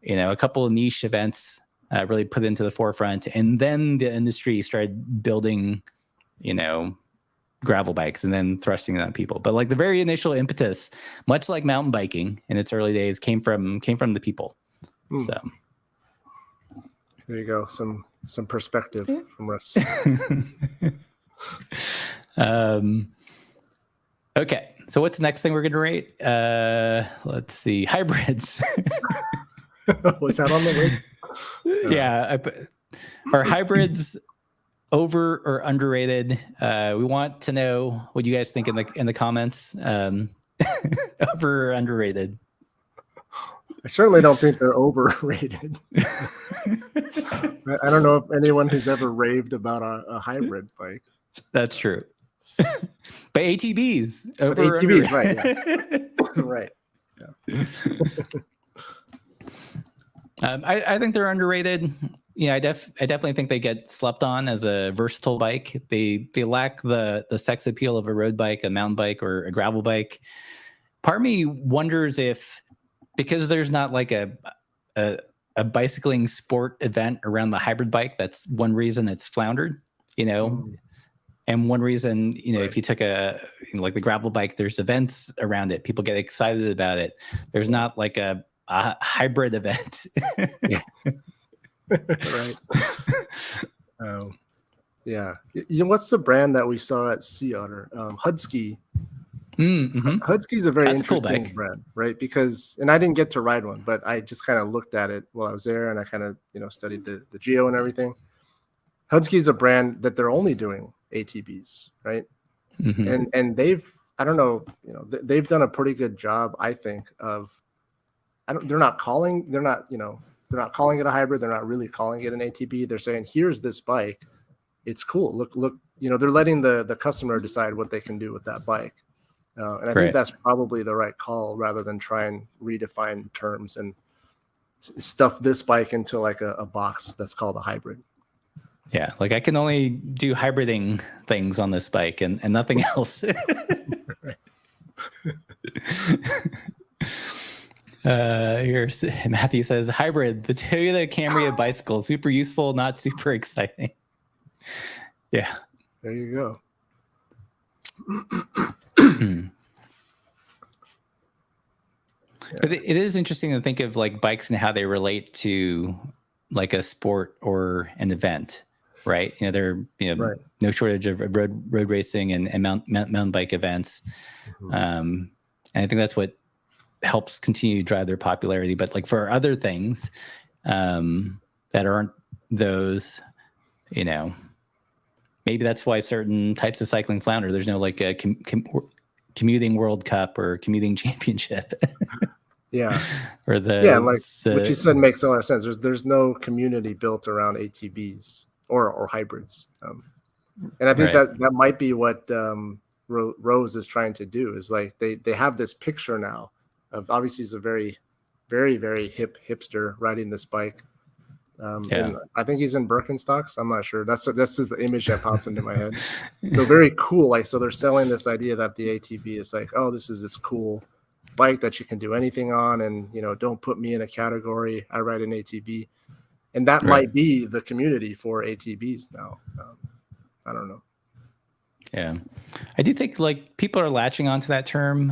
a couple of niche events really put it into the forefront, and then the industry started building gravel bikes and then thrusting it on people. But like the very initial impetus, much like mountain biking in its early days, came from the people. So there you go, some perspective from us. Okay, so what's the next thing we're going to rate? Let's see, hybrids. Was that on the list? Yeah, are hybrids over or underrated? We want to know what you guys think in the comments. Over or underrated? I certainly don't think they're overrated. I don't know if anyone who's ever raved about a hybrid bike. That's true. But ATVs, over ATVs, right? Yeah. Right. I think they're underrated. I definitely think they get slept on as a versatile bike. They lack the sex appeal of a road bike, a mountain bike, or a gravel bike. Part of me wonders if, because there's not like a bicycling sport event around the hybrid bike, that's one reason it's floundered. And one reason, if you took like the gravel bike, there's events around it. People get excited about it. There's not like a hybrid event. Right. Yeah. What's the brand that we saw at Sea Otter? Husky. Mm-hmm. Husky's a very That's interesting cool brand, right? Because, and I didn't get to ride one, but I just kind of looked at it while I was there, and I kind of studied the geo and everything. Husky's a brand that they're only doing ATVs, right? Mm-hmm. And they've, I don't know, they've done a pretty good job, I think, of, they're not calling it a hybrid. They're not really calling it an ATV. They're saying, here's this bike. It's cool. Look, they're letting the customer decide what they can do with that bike. And I think that's probably the right call, rather than try and redefine terms and stuff this bike into like a box that's called a hybrid. Yeah, like I can only do hybriding things on this bike and nothing else. Here, Matthew says, hybrid, the Toyota Camry of bicycles, super useful, not super exciting. Yeah. There you go. But it is interesting to think of like bikes and how they relate to like a sport or an event, right? There are no shortage of road racing and mountain bike events. Mm-hmm. And I think that's what helps continue to drive their popularity. But like for other things that aren't those, maybe that's why certain types of cycling flounder. There's no like a commuting World Cup or commuting championship. Yeah. Or what you said makes a lot of sense. There's no community built around ATVs or hybrids. And I think that might be what Rose is trying to do, is like they have this picture now of, obviously he's a very, very, very hip hipster riding this bike. And I think he's in Birkenstocks. I'm not sure. That's the image that popped into my head. So very cool. Like, so they're selling this idea that the ATV is like, oh, this is this cool bike that you can do anything on, and don't put me in a category. I ride an ATV, and that might be the community for ATVs now. I don't know. Yeah, I do think like people are latching onto that term.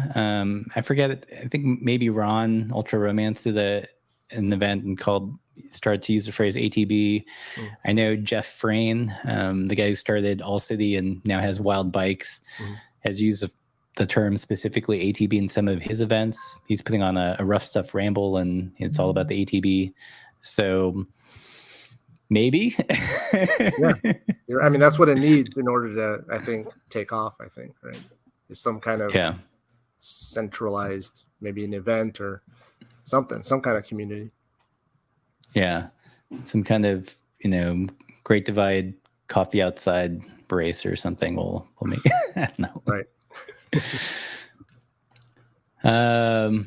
I forget it. I think maybe Ron Ultra Romance did an event and started to use the phrase ATB. I know Jeff Frayne, the guy who started All City and now has Wild Bikes, has used the term specifically ATB in some of his events. He's putting on a Rough Stuff Ramble, and it's all about the ATB. So maybe. Yeah. I mean, that's what it needs in order to, I think, take off, I think, right? Is some kind of centralized, maybe an event or something, some kind of community. Yeah. Some kind of, Great Divide coffee outside brace or something will make I don't know. Right.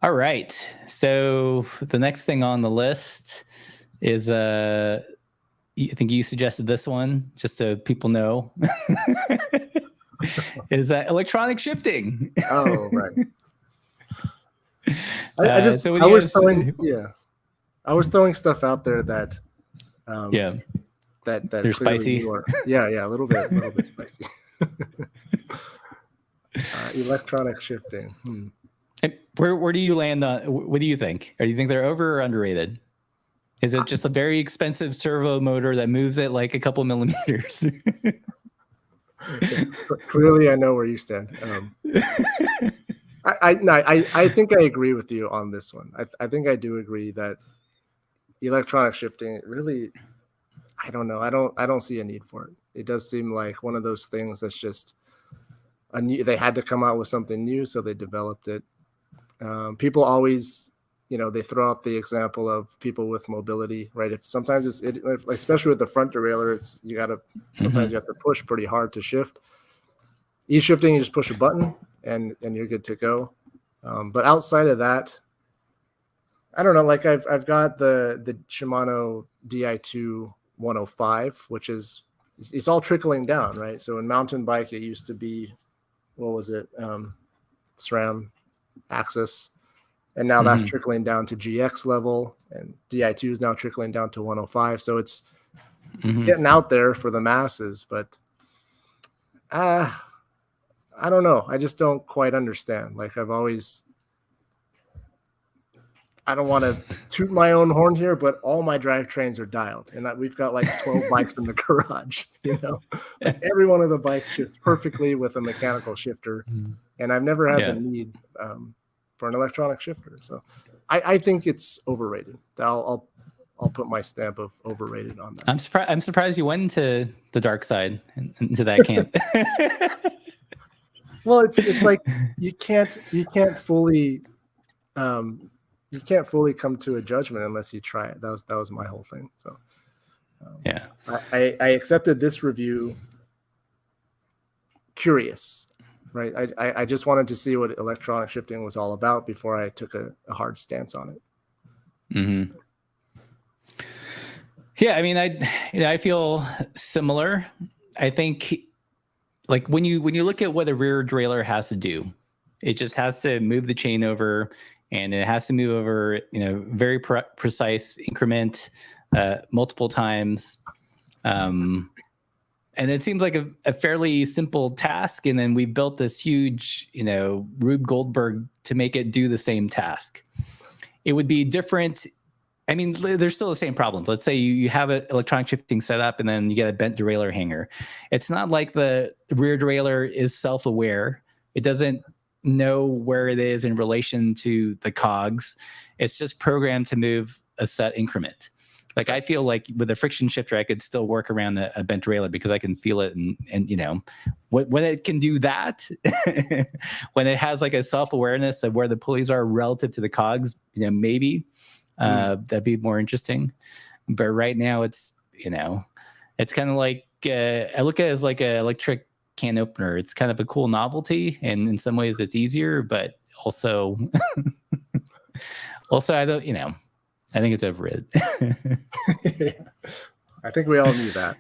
All right. So the next thing on the list is I think you suggested this one, just so people know. Is electronic shifting. Oh, right. I was throwing stuff out there that that they're spicy. Yeah, a little bit spicy. Electronic shifting. Where do you land on? What do you think? Or do you think they're over or underrated? Is it just a very expensive servo motor that moves it like a couple millimeters? Clearly, I know where you stand. I think I agree with you on this one. I think I do agree that electronic shifting really, I don't know. I don't see a need for it. It does seem like one of those things that's just they had to come out with something new, so they developed it. People always, they throw out the example of people with mobility, right? If sometimes especially with the front derailleur, sometimes you have to push pretty hard to shift. E-shifting, you just push a button and you're good to go. But outside of that, I don't know. Like I've got the Shimano Di2 105, which it's all trickling down, right? So in mountain bike, it used to be, what was it? SRAM axis. And now that's trickling down to GX level, and Di2 is now trickling down to 105. So it's getting out there for the masses, but I don't know. I just don't quite understand. Like I don't want to toot my own horn here, but all my drivetrains are dialed, and we've got like 12 bikes in the garage. Like every one of the bikes shifts perfectly with a mechanical shifter, and I've never had the need for an electronic shifter. So I think it's overrated. I'll put my stamp of overrated on that. I'm surprised you went into the dark side, into that camp. Well, it's like you can't fully come to a judgment unless you try it. That was my whole thing. So I accepted this review curious. Right. I just wanted to see what electronic shifting was all about before I took a hard stance on it. Mm-hmm. Yeah, I mean, I feel similar. I think like when you look at what a rear derailleur has to do, it just has to move the chain over, and it has to move over, very precise increment, multiple times. And it seems like a fairly simple task. And then we built this huge, Rube Goldberg to make it do the same task. It would be different. I mean, there's still the same problems. Let's say you have an electronic shifting setup and then you get a bent derailleur hanger. It's not like the rear derailleur is self-aware. It doesn't know where it is in relation to the cogs. It's just programmed to move a set increment. Like I feel like with a friction shifter, I could still work around a bent derailleur because I can feel it, and when it can do that, when it has like a self-awareness of where the pulleys are relative to the cogs, maybe that'd be more interesting. But right now, it's it's kind of like I look at it as like an electric can opener. It's kind of a cool novelty, and in some ways, it's easier, but also I don't I think it's overrated. I think we all knew that.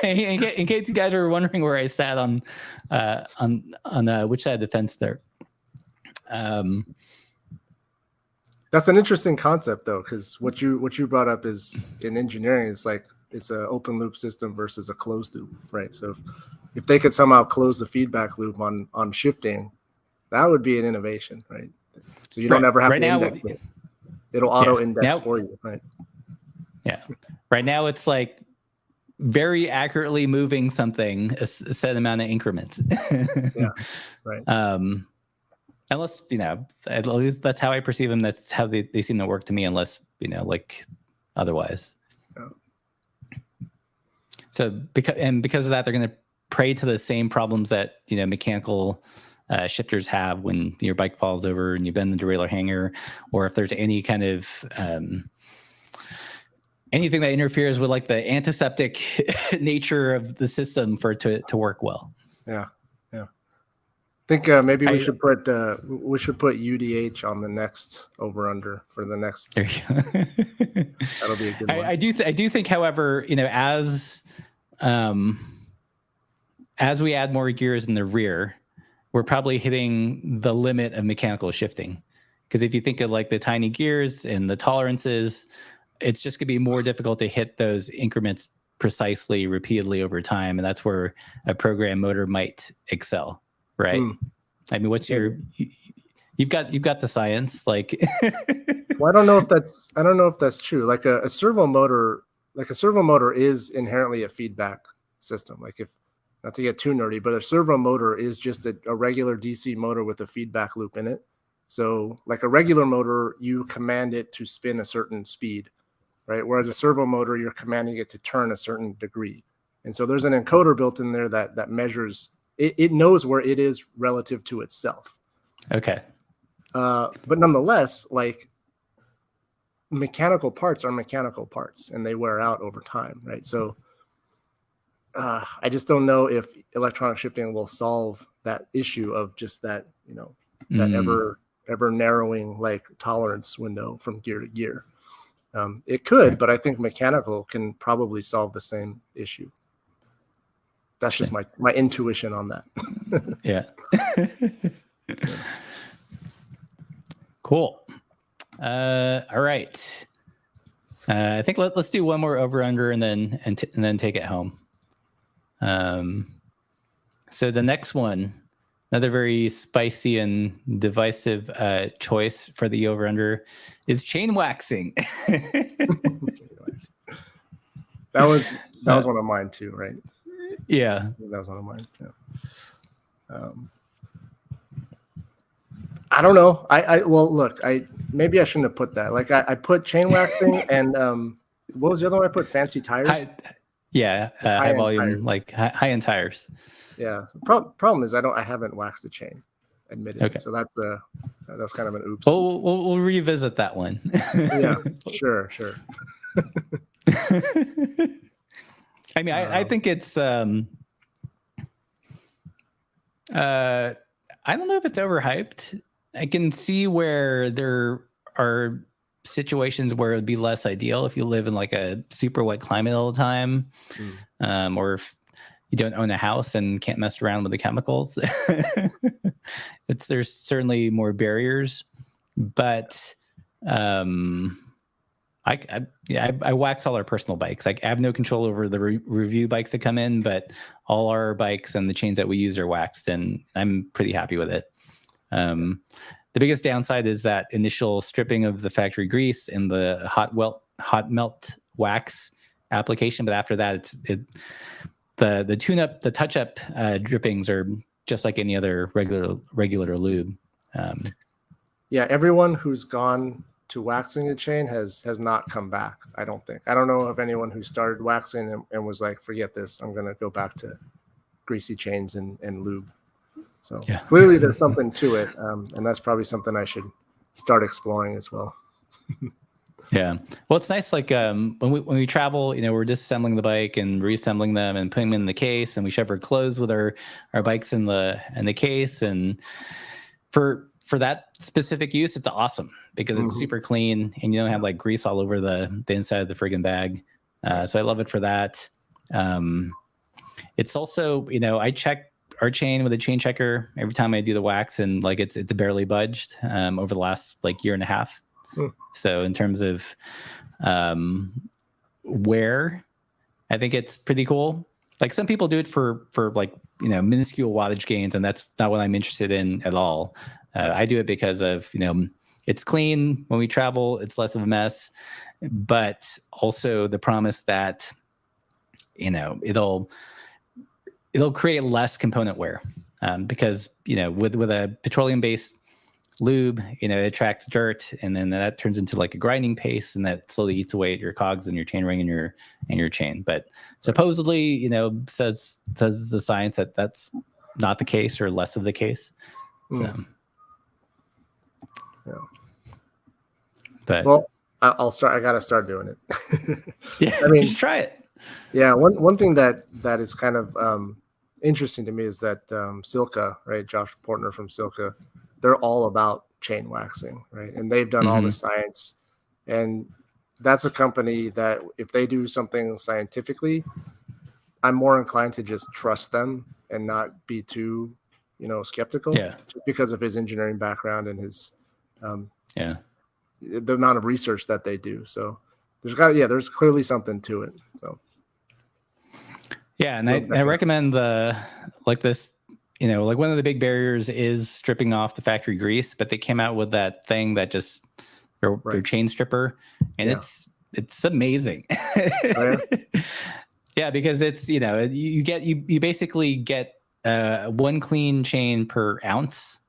In case you guys are wondering where I sat on which side of the fence there. That's an interesting concept, though, because what you brought up is in engineering is like it's an open loop system versus a closed loop, right? So if they could somehow close the feedback loop on shifting, that would be an innovation, right? So you don't ever have to index it. It'll auto index for you, right? Yeah. Right now it's like very accurately moving something a set amount of increments. Yeah. Right. Unless, at least that's how I perceive them. That's how they seem to work to me, unless, like otherwise. So because of that, they're going to prey to the same problems that mechanical shifters have when your bike falls over and you bend the derailleur hanger, or if there's any kind of anything that interferes with like the antiseptic nature of the system for it to work well. Yeah. I think maybe we should put UDH on the next over under for the next. There you go. That'll be a good one. I do think, however, as we add more gears in the rear, we're probably hitting the limit of mechanical shifting. Because if you think of like the tiny gears and the tolerances, it's just going to be more difficult to hit those increments precisely, repeatedly over time. And that's where a program motor might excel, right? I mean, you've got the science, like. Well, I don't know if that's true. Like a servo motor is inherently a feedback system. Like, if not to get too nerdy, but a servo motor is just a regular DC motor with a feedback loop in it. So like a regular motor, you command it to spin a certain speed, right? Whereas a servo motor, you're commanding it to turn a certain degree. And so there's an encoder built in there that measures, it knows where it is relative to itself. Okay. But nonetheless, like, mechanical parts are mechanical parts and they wear out over time, right? So I just don't know if electronic shifting will solve that issue of just that, that ever narrowing like tolerance window from gear to gear. It could, but I think mechanical can probably solve the same issue. That's just my intuition on that. Yeah. Cool. All right. I think let's do one more over under and then take it home. So the next one, another very spicy and divisive choice for the over under is chain waxing. That was one of mine too, right? Yeah, that was one of mine. Yeah. I don't know. Well, look, maybe I shouldn't have put that. Like I put chain waxing and what was the other one I put? Fancy tires. High volume tires. Like high end tires. Yeah. Problem is I haven't waxed the chain, admitted. Okay. So that's kind of an oops. We'll revisit that one. Yeah. Sure. I mean, I think it's I don't know if it's overhyped. I can see where there are situations where it would be less ideal if you live in like a super wet climate all the time, or if you don't own a house and can't mess around with the chemicals. There's certainly more barriers, but I wax all our personal bikes. Like, I have no control over the review bikes that come in, but all our bikes and the chains that we use are waxed, and I'm pretty happy with it. The biggest downside is that initial stripping of the factory grease and the hot melt wax application. But after that, the tune-up, the touch-up drippings are just like any other regular lube. Yeah, everyone who's gone to waxing a chain has not come back. I don't think. I don't know of anyone who started waxing and was like, forget this, I'm gonna go back to greasy chains and lube. So yeah. Clearly there's something to it, and that's probably something I should start exploring as well. Yeah, well, it's nice. Like when we travel, we're disassembling the bike and reassembling them and putting them in the case, and we shove our clothes with our bikes in the case. And for that specific use, it's awesome because it's super clean and you don't have like grease all over the inside of the friggin' bag. So I love it for that. It's also, I check our chain with a chain checker every time I do the wax, and like it's barely budged over the last like year and a half. So in terms of wear, I think it's pretty cool. Like, some people do it for like, minuscule wattage gains, and that's not what I'm interested in at all. I do it because of, it's clean when we travel, it's less of a mess, but also the promise that, it'll create less component wear, because, with a petroleum-based lube, it attracts dirt, and then that turns into like a grinding paste, and that slowly eats away at your cogs and your chain ring and your chain. But supposedly, says the science that that's not the case, or less of the case. So, yeah. But well, I'll start. I gotta start doing it. yeah, I mean, you should try it. Yeah, one thing that is kind of interesting to me is that Silka, right? Josh Portner from Silka, they're all about chain waxing, right? And they've done all the science, and that's a company that if they do something scientifically, I'm more inclined to just trust them and not be too, skeptical. Yeah. Just because of his engineering background and his, the amount of research that they do. So there's clearly something to it. So. Yeah, and I recommend this. Like one of the big barriers is stripping off the factory grease, but they came out with that thing that just their chain stripper, and it's amazing. Oh, yeah? Yeah, because it's you basically get one clean chain per ounce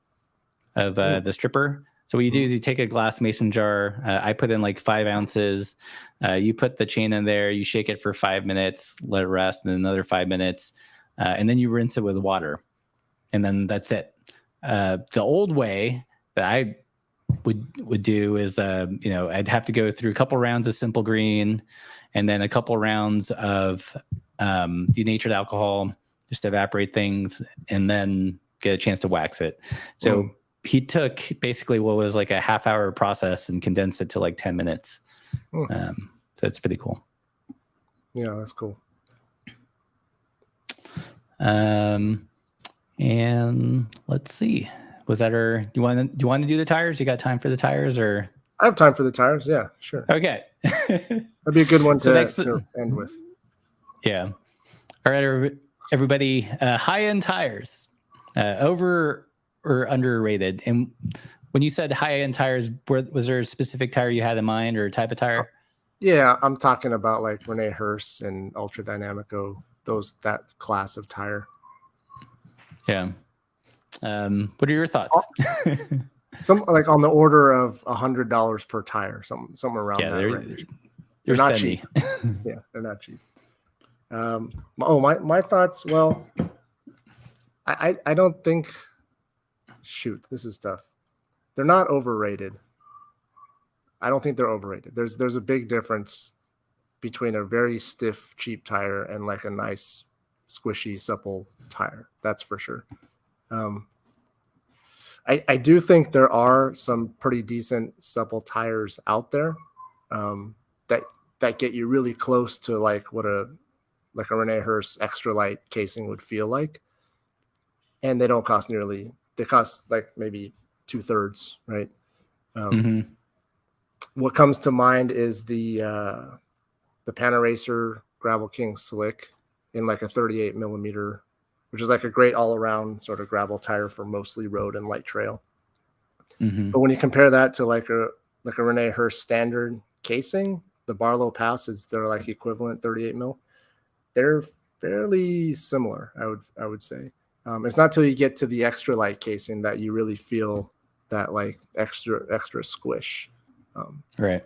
of the stripper. So what you do is you take a glass mason jar. I put in like 5 ounces. You put the chain in there. You shake it for 5 minutes, let it rest, and then another 5 minutes, and then you rinse it with water, and then that's it. The old way that I would do is, I'd have to go through a couple rounds of simple green, and then a couple rounds of denatured alcohol, just to evaporate things, and then get a chance to wax it. So he took basically what was like a half-hour process and condensed it to like 10 minutes. So it's pretty cool. Yeah, that's cool. And let's see. Was that do you want to do the tires? You got time for the tires, or? I have time for the tires. Yeah, sure. Okay. That'd be a good one to end with. Yeah. All right, everybody. High-end tires, over or underrated? And when you said high-end tires, was there a specific tire you had in mind, or type of tire? Yeah, I'm talking about like Rene Hurst and Ultra Dynamico, that class of tire. Yeah. What are your thoughts? Some like on the order of $100 per tire, something around that range. They're not cheap. Yeah, they're not cheap. My thoughts. Well, I don't think. Shoot, this is tough. They're not overrated. I don't think they're overrated. There's a big difference between a very stiff, cheap tire and like a nice, squishy, supple tire. That's for sure. I do think there are some pretty decent supple tires out there that get you really close to like what a Rene Hurst extra light casing would feel like, and they don't cost nearly. They cost like maybe 2/3, right? What comes to mind is the Panaracer Gravel King Slick in like a 38 millimeter, which is like a great all around sort of gravel tire for mostly road and light trail. But when you compare that to like a Rene Hurst standard casing, the Barlow Passes, they're like equivalent 38 mil. They're fairly similar, I would say. It's not till you get to the extra light casing that you really feel that like extra squish. Right.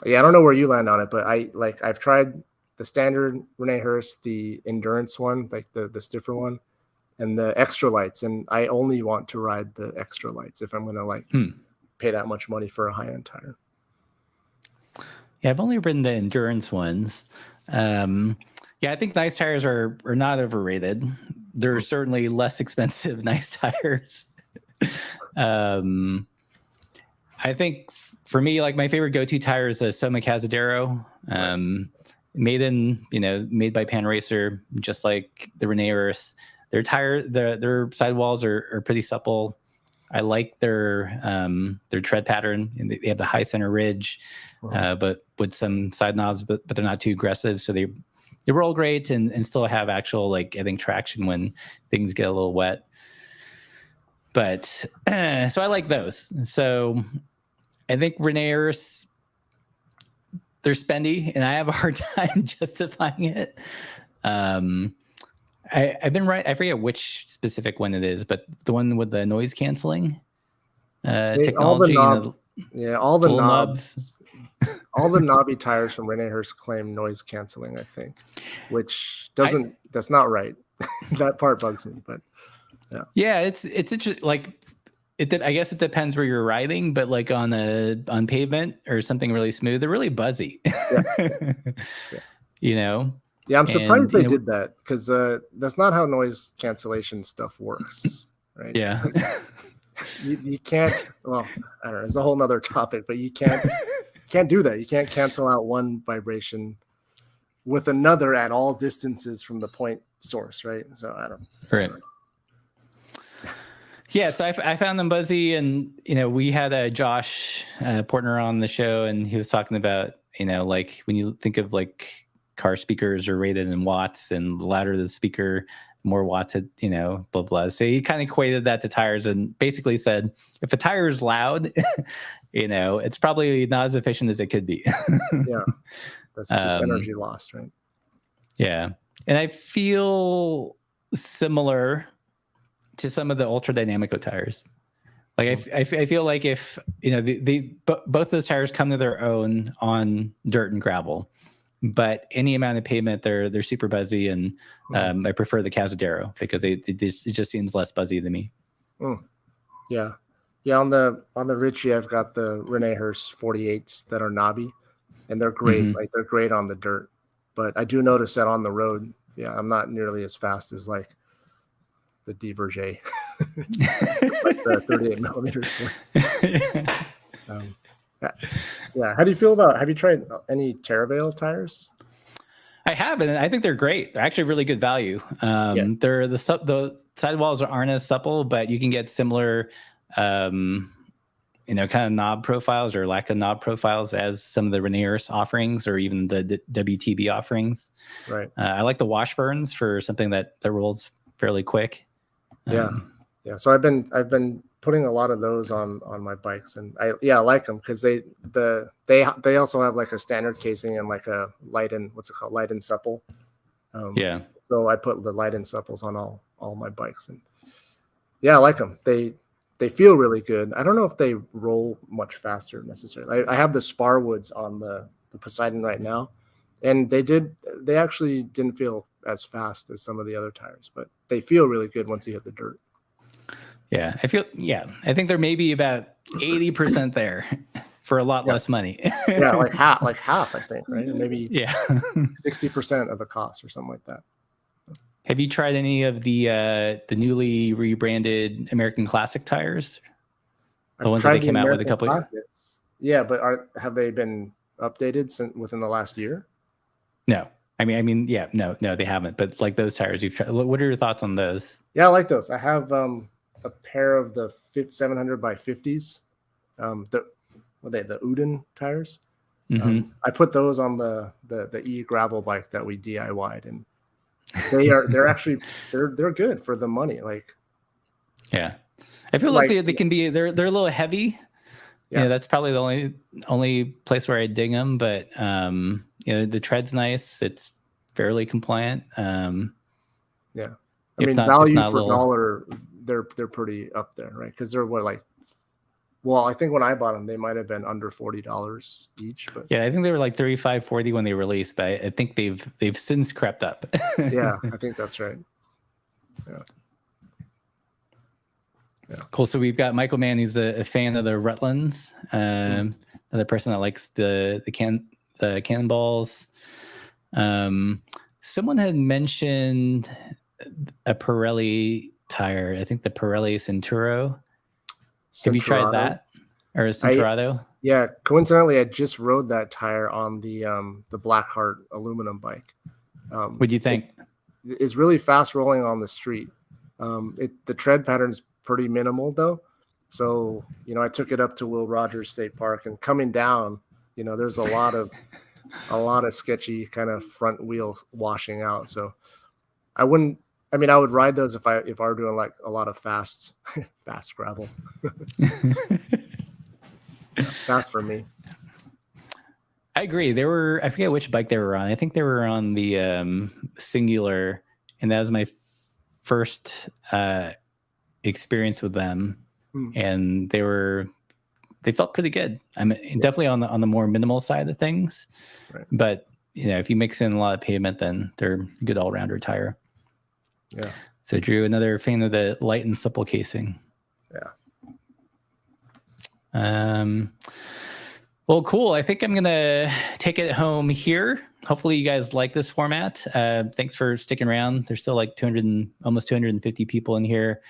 Yeah, I don't know where you land on it, but I've tried the standard Rene Hurst, the endurance one, like the stiffer one, and the extra lights, and I only want to ride the extra lights if I'm gonna pay that much money for a high-end tire. Yeah, I've only ridden the endurance ones. Yeah, I think nice tires are not overrated. There are certainly less expensive nice tires. I think for me, like my favorite go-to tire is a Soma Cazadero, made by Panaracer, just like the Rene Hurst. Their sidewalls are pretty supple. I like their tread pattern, and they have the high center ridge, but with some side knobs, but they're not too aggressive. So they roll great and still have actual, like, I think, traction when things get a little wet. But so I like those. So I think Rene Hurst, they're spendy, and I have a hard time justifying it. I've been right. I forget which specific one it is, but the one with the noise canceling. technology. All the full knobs. All the knobby tires from Rene Hurst claim noise canceling, I think, which that's not right. That part bugs me, but yeah, it's interesting. Like, I guess it depends where you're riding, but like on pavement or something really smooth, they're really buzzy. Yeah. You know. Yeah, I'm surprised they did that, because that's not how noise cancellation stuff works, right? Yeah. Like, you can't. Well, I don't know. It's a whole nother topic, but you can't do that. You can't cancel out one vibration with another at all distances from the point source, right? So I don't. Right. Yeah, so I found them buzzy, and we had Josh Portner on the show, and he was talking about like when you think of like car speakers are rated in watts, and the louder the speaker, the more watts it blah blah. So he kind of equated that to tires, and basically said if a tire is loud, it's probably not as efficient as it could be. Yeah, that's just energy lost, right? Yeah, and I feel similar to some of the ultra dynamico tires. Like I feel like if both those tires come to their own on dirt and gravel, but any amount of pavement they're super buzzy, and I prefer the Cazadero because it just seems less buzzy to me. Yeah. On the Ritchie, I've got the Rene Hurst 48s that are knobby, and they're great. Mm-hmm. Like, they're great on the dirt, but I do notice that on the road, I'm not nearly as fast as like the Divergé, like the 38 millimeters. Yeah. How do you feel about? Have you tried any Terravale tires? I have, and I think they're great. They're actually really good value. They're the sidewalls aren't as supple, but you can get similar, kind of knob profiles or lack of knob profiles as some of the Rene Hurst offerings, or even the WTB offerings. Right. I like the Washburns for something that rolls fairly quick. Yeah. So I've been putting a lot of those on my bikes, and I like them because they also have like a standard casing and like a light and supple. So I put the light and supples on all my bikes, and I like them. They feel really good. I don't know if they roll much faster necessarily. I have the Sparwoods on the Poseidon right now, and they actually didn't feel as fast as some of the other tires, but they feel really good once you hit the dirt. Yeah, I think they're maybe about 80% there for a lot less money. like half, I think, right? Maybe 60% of the cost or something like that. Have you tried any of the newly rebranded American Classic tires? The ones that they came out with a couple of years? Yeah, but have they been updated within the last year? No. I mean, yeah, no, they haven't. But like those tires you've tried, what are your thoughts on those? Yeah, I like those. I have a pair of the 700 by 50s, the Uden tires. I put those on the e-gravel bike that we DIY'd, and they're actually they're good for the money. Like, yeah, I feel like they can be they're a little heavy. Yeah, that's probably the only place where I dig them. But the tread's nice. It's fairly compliant. I mean, value for dollar, they're pretty up there, right? Because they're I think when I bought them, they might have been under $40 each. But yeah, I think they were like 35, 40 when they released, but I think they've since crept up. Yeah, I think that's right. Yeah. Cool. So we've got Michael Mann. He's a fan of the Rutlands. Another person that likes the Cannonballs. Someone had mentioned a Pirelli tire. I think the Pirelli Centuro. Have you tried that, or Centurado? Yeah, coincidentally, I just rode that tire on the Blackheart aluminum bike. What do you think? It's really fast rolling on the street. The tread pattern's pretty minimal though, so I took it up to Will Rogers State Park, and coming down, there's a lot of sketchy kind of front wheels washing out. So I would ride those if I were doing like a lot of fast gravel. Fast for me. I agree. I forget which bike they were on. I think they were on the Singular, and that was my first experience with them. and they felt pretty good. I mean, definitely on the more minimal side of things, Right. but if you mix in a lot of pavement, then they're a good all-rounder tire. Yeah. So Drew, another fan of the light and supple casing. Yeah. Well, cool. I think I'm going to take it home here. Hopefully you guys like this format. Thanks for sticking around. There's still like almost 250 people in here.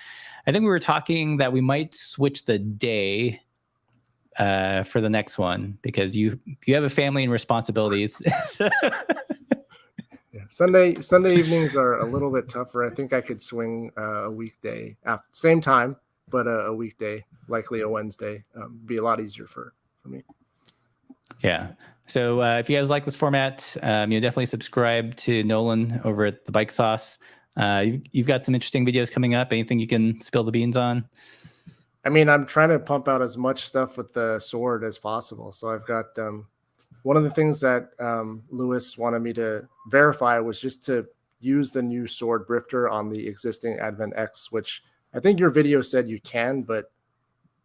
I think we were talking that we might switch the day for the next one because you have a family and responsibilities. Yeah. Sunday evenings are a little bit tougher. I think I could swing a weekday same time, but a weekday, likely a Wednesday, be a lot easier for me. Yeah. So if you guys like this format, definitely subscribe to Nolan over at the Bike Sauce. You've got some interesting videos coming up. Anything you can spill the beans on? I mean, I'm trying to pump out as much stuff with the sword as possible. So I've got one of the things that Lewis wanted me to verify was just to use the new sword brifter on the existing Advent X, which I think your video said you can, but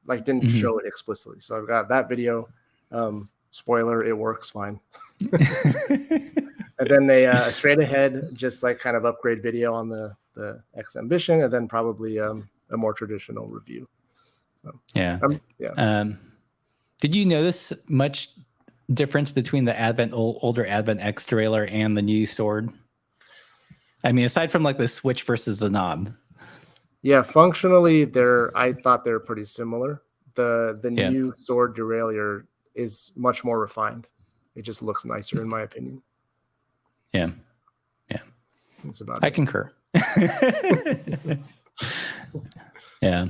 like didn't show it explicitly. So I've got that video. Spoiler, it works fine. And then a straight ahead, just like kind of upgrade video on the X Ambition, and then probably a more traditional review. So, yeah. Yeah. Did you notice much difference between the older Advent X derailleur and the new sword? I mean, aside from like the switch versus the knob. Yeah, functionally, I thought they're pretty similar. The new sword derailleur is much more refined. It just looks nicer, in my opinion. Yeah. That's about it. I concur. Yeah.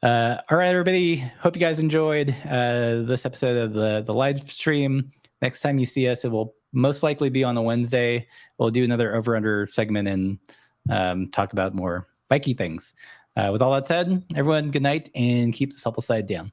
All right, everybody. Hope you guys enjoyed this episode of the live stream. Next time you see us, it will most likely be on a Wednesday. We'll do another over-under segment and talk about more bikey things. With all that said, everyone, good night and keep the supple side down.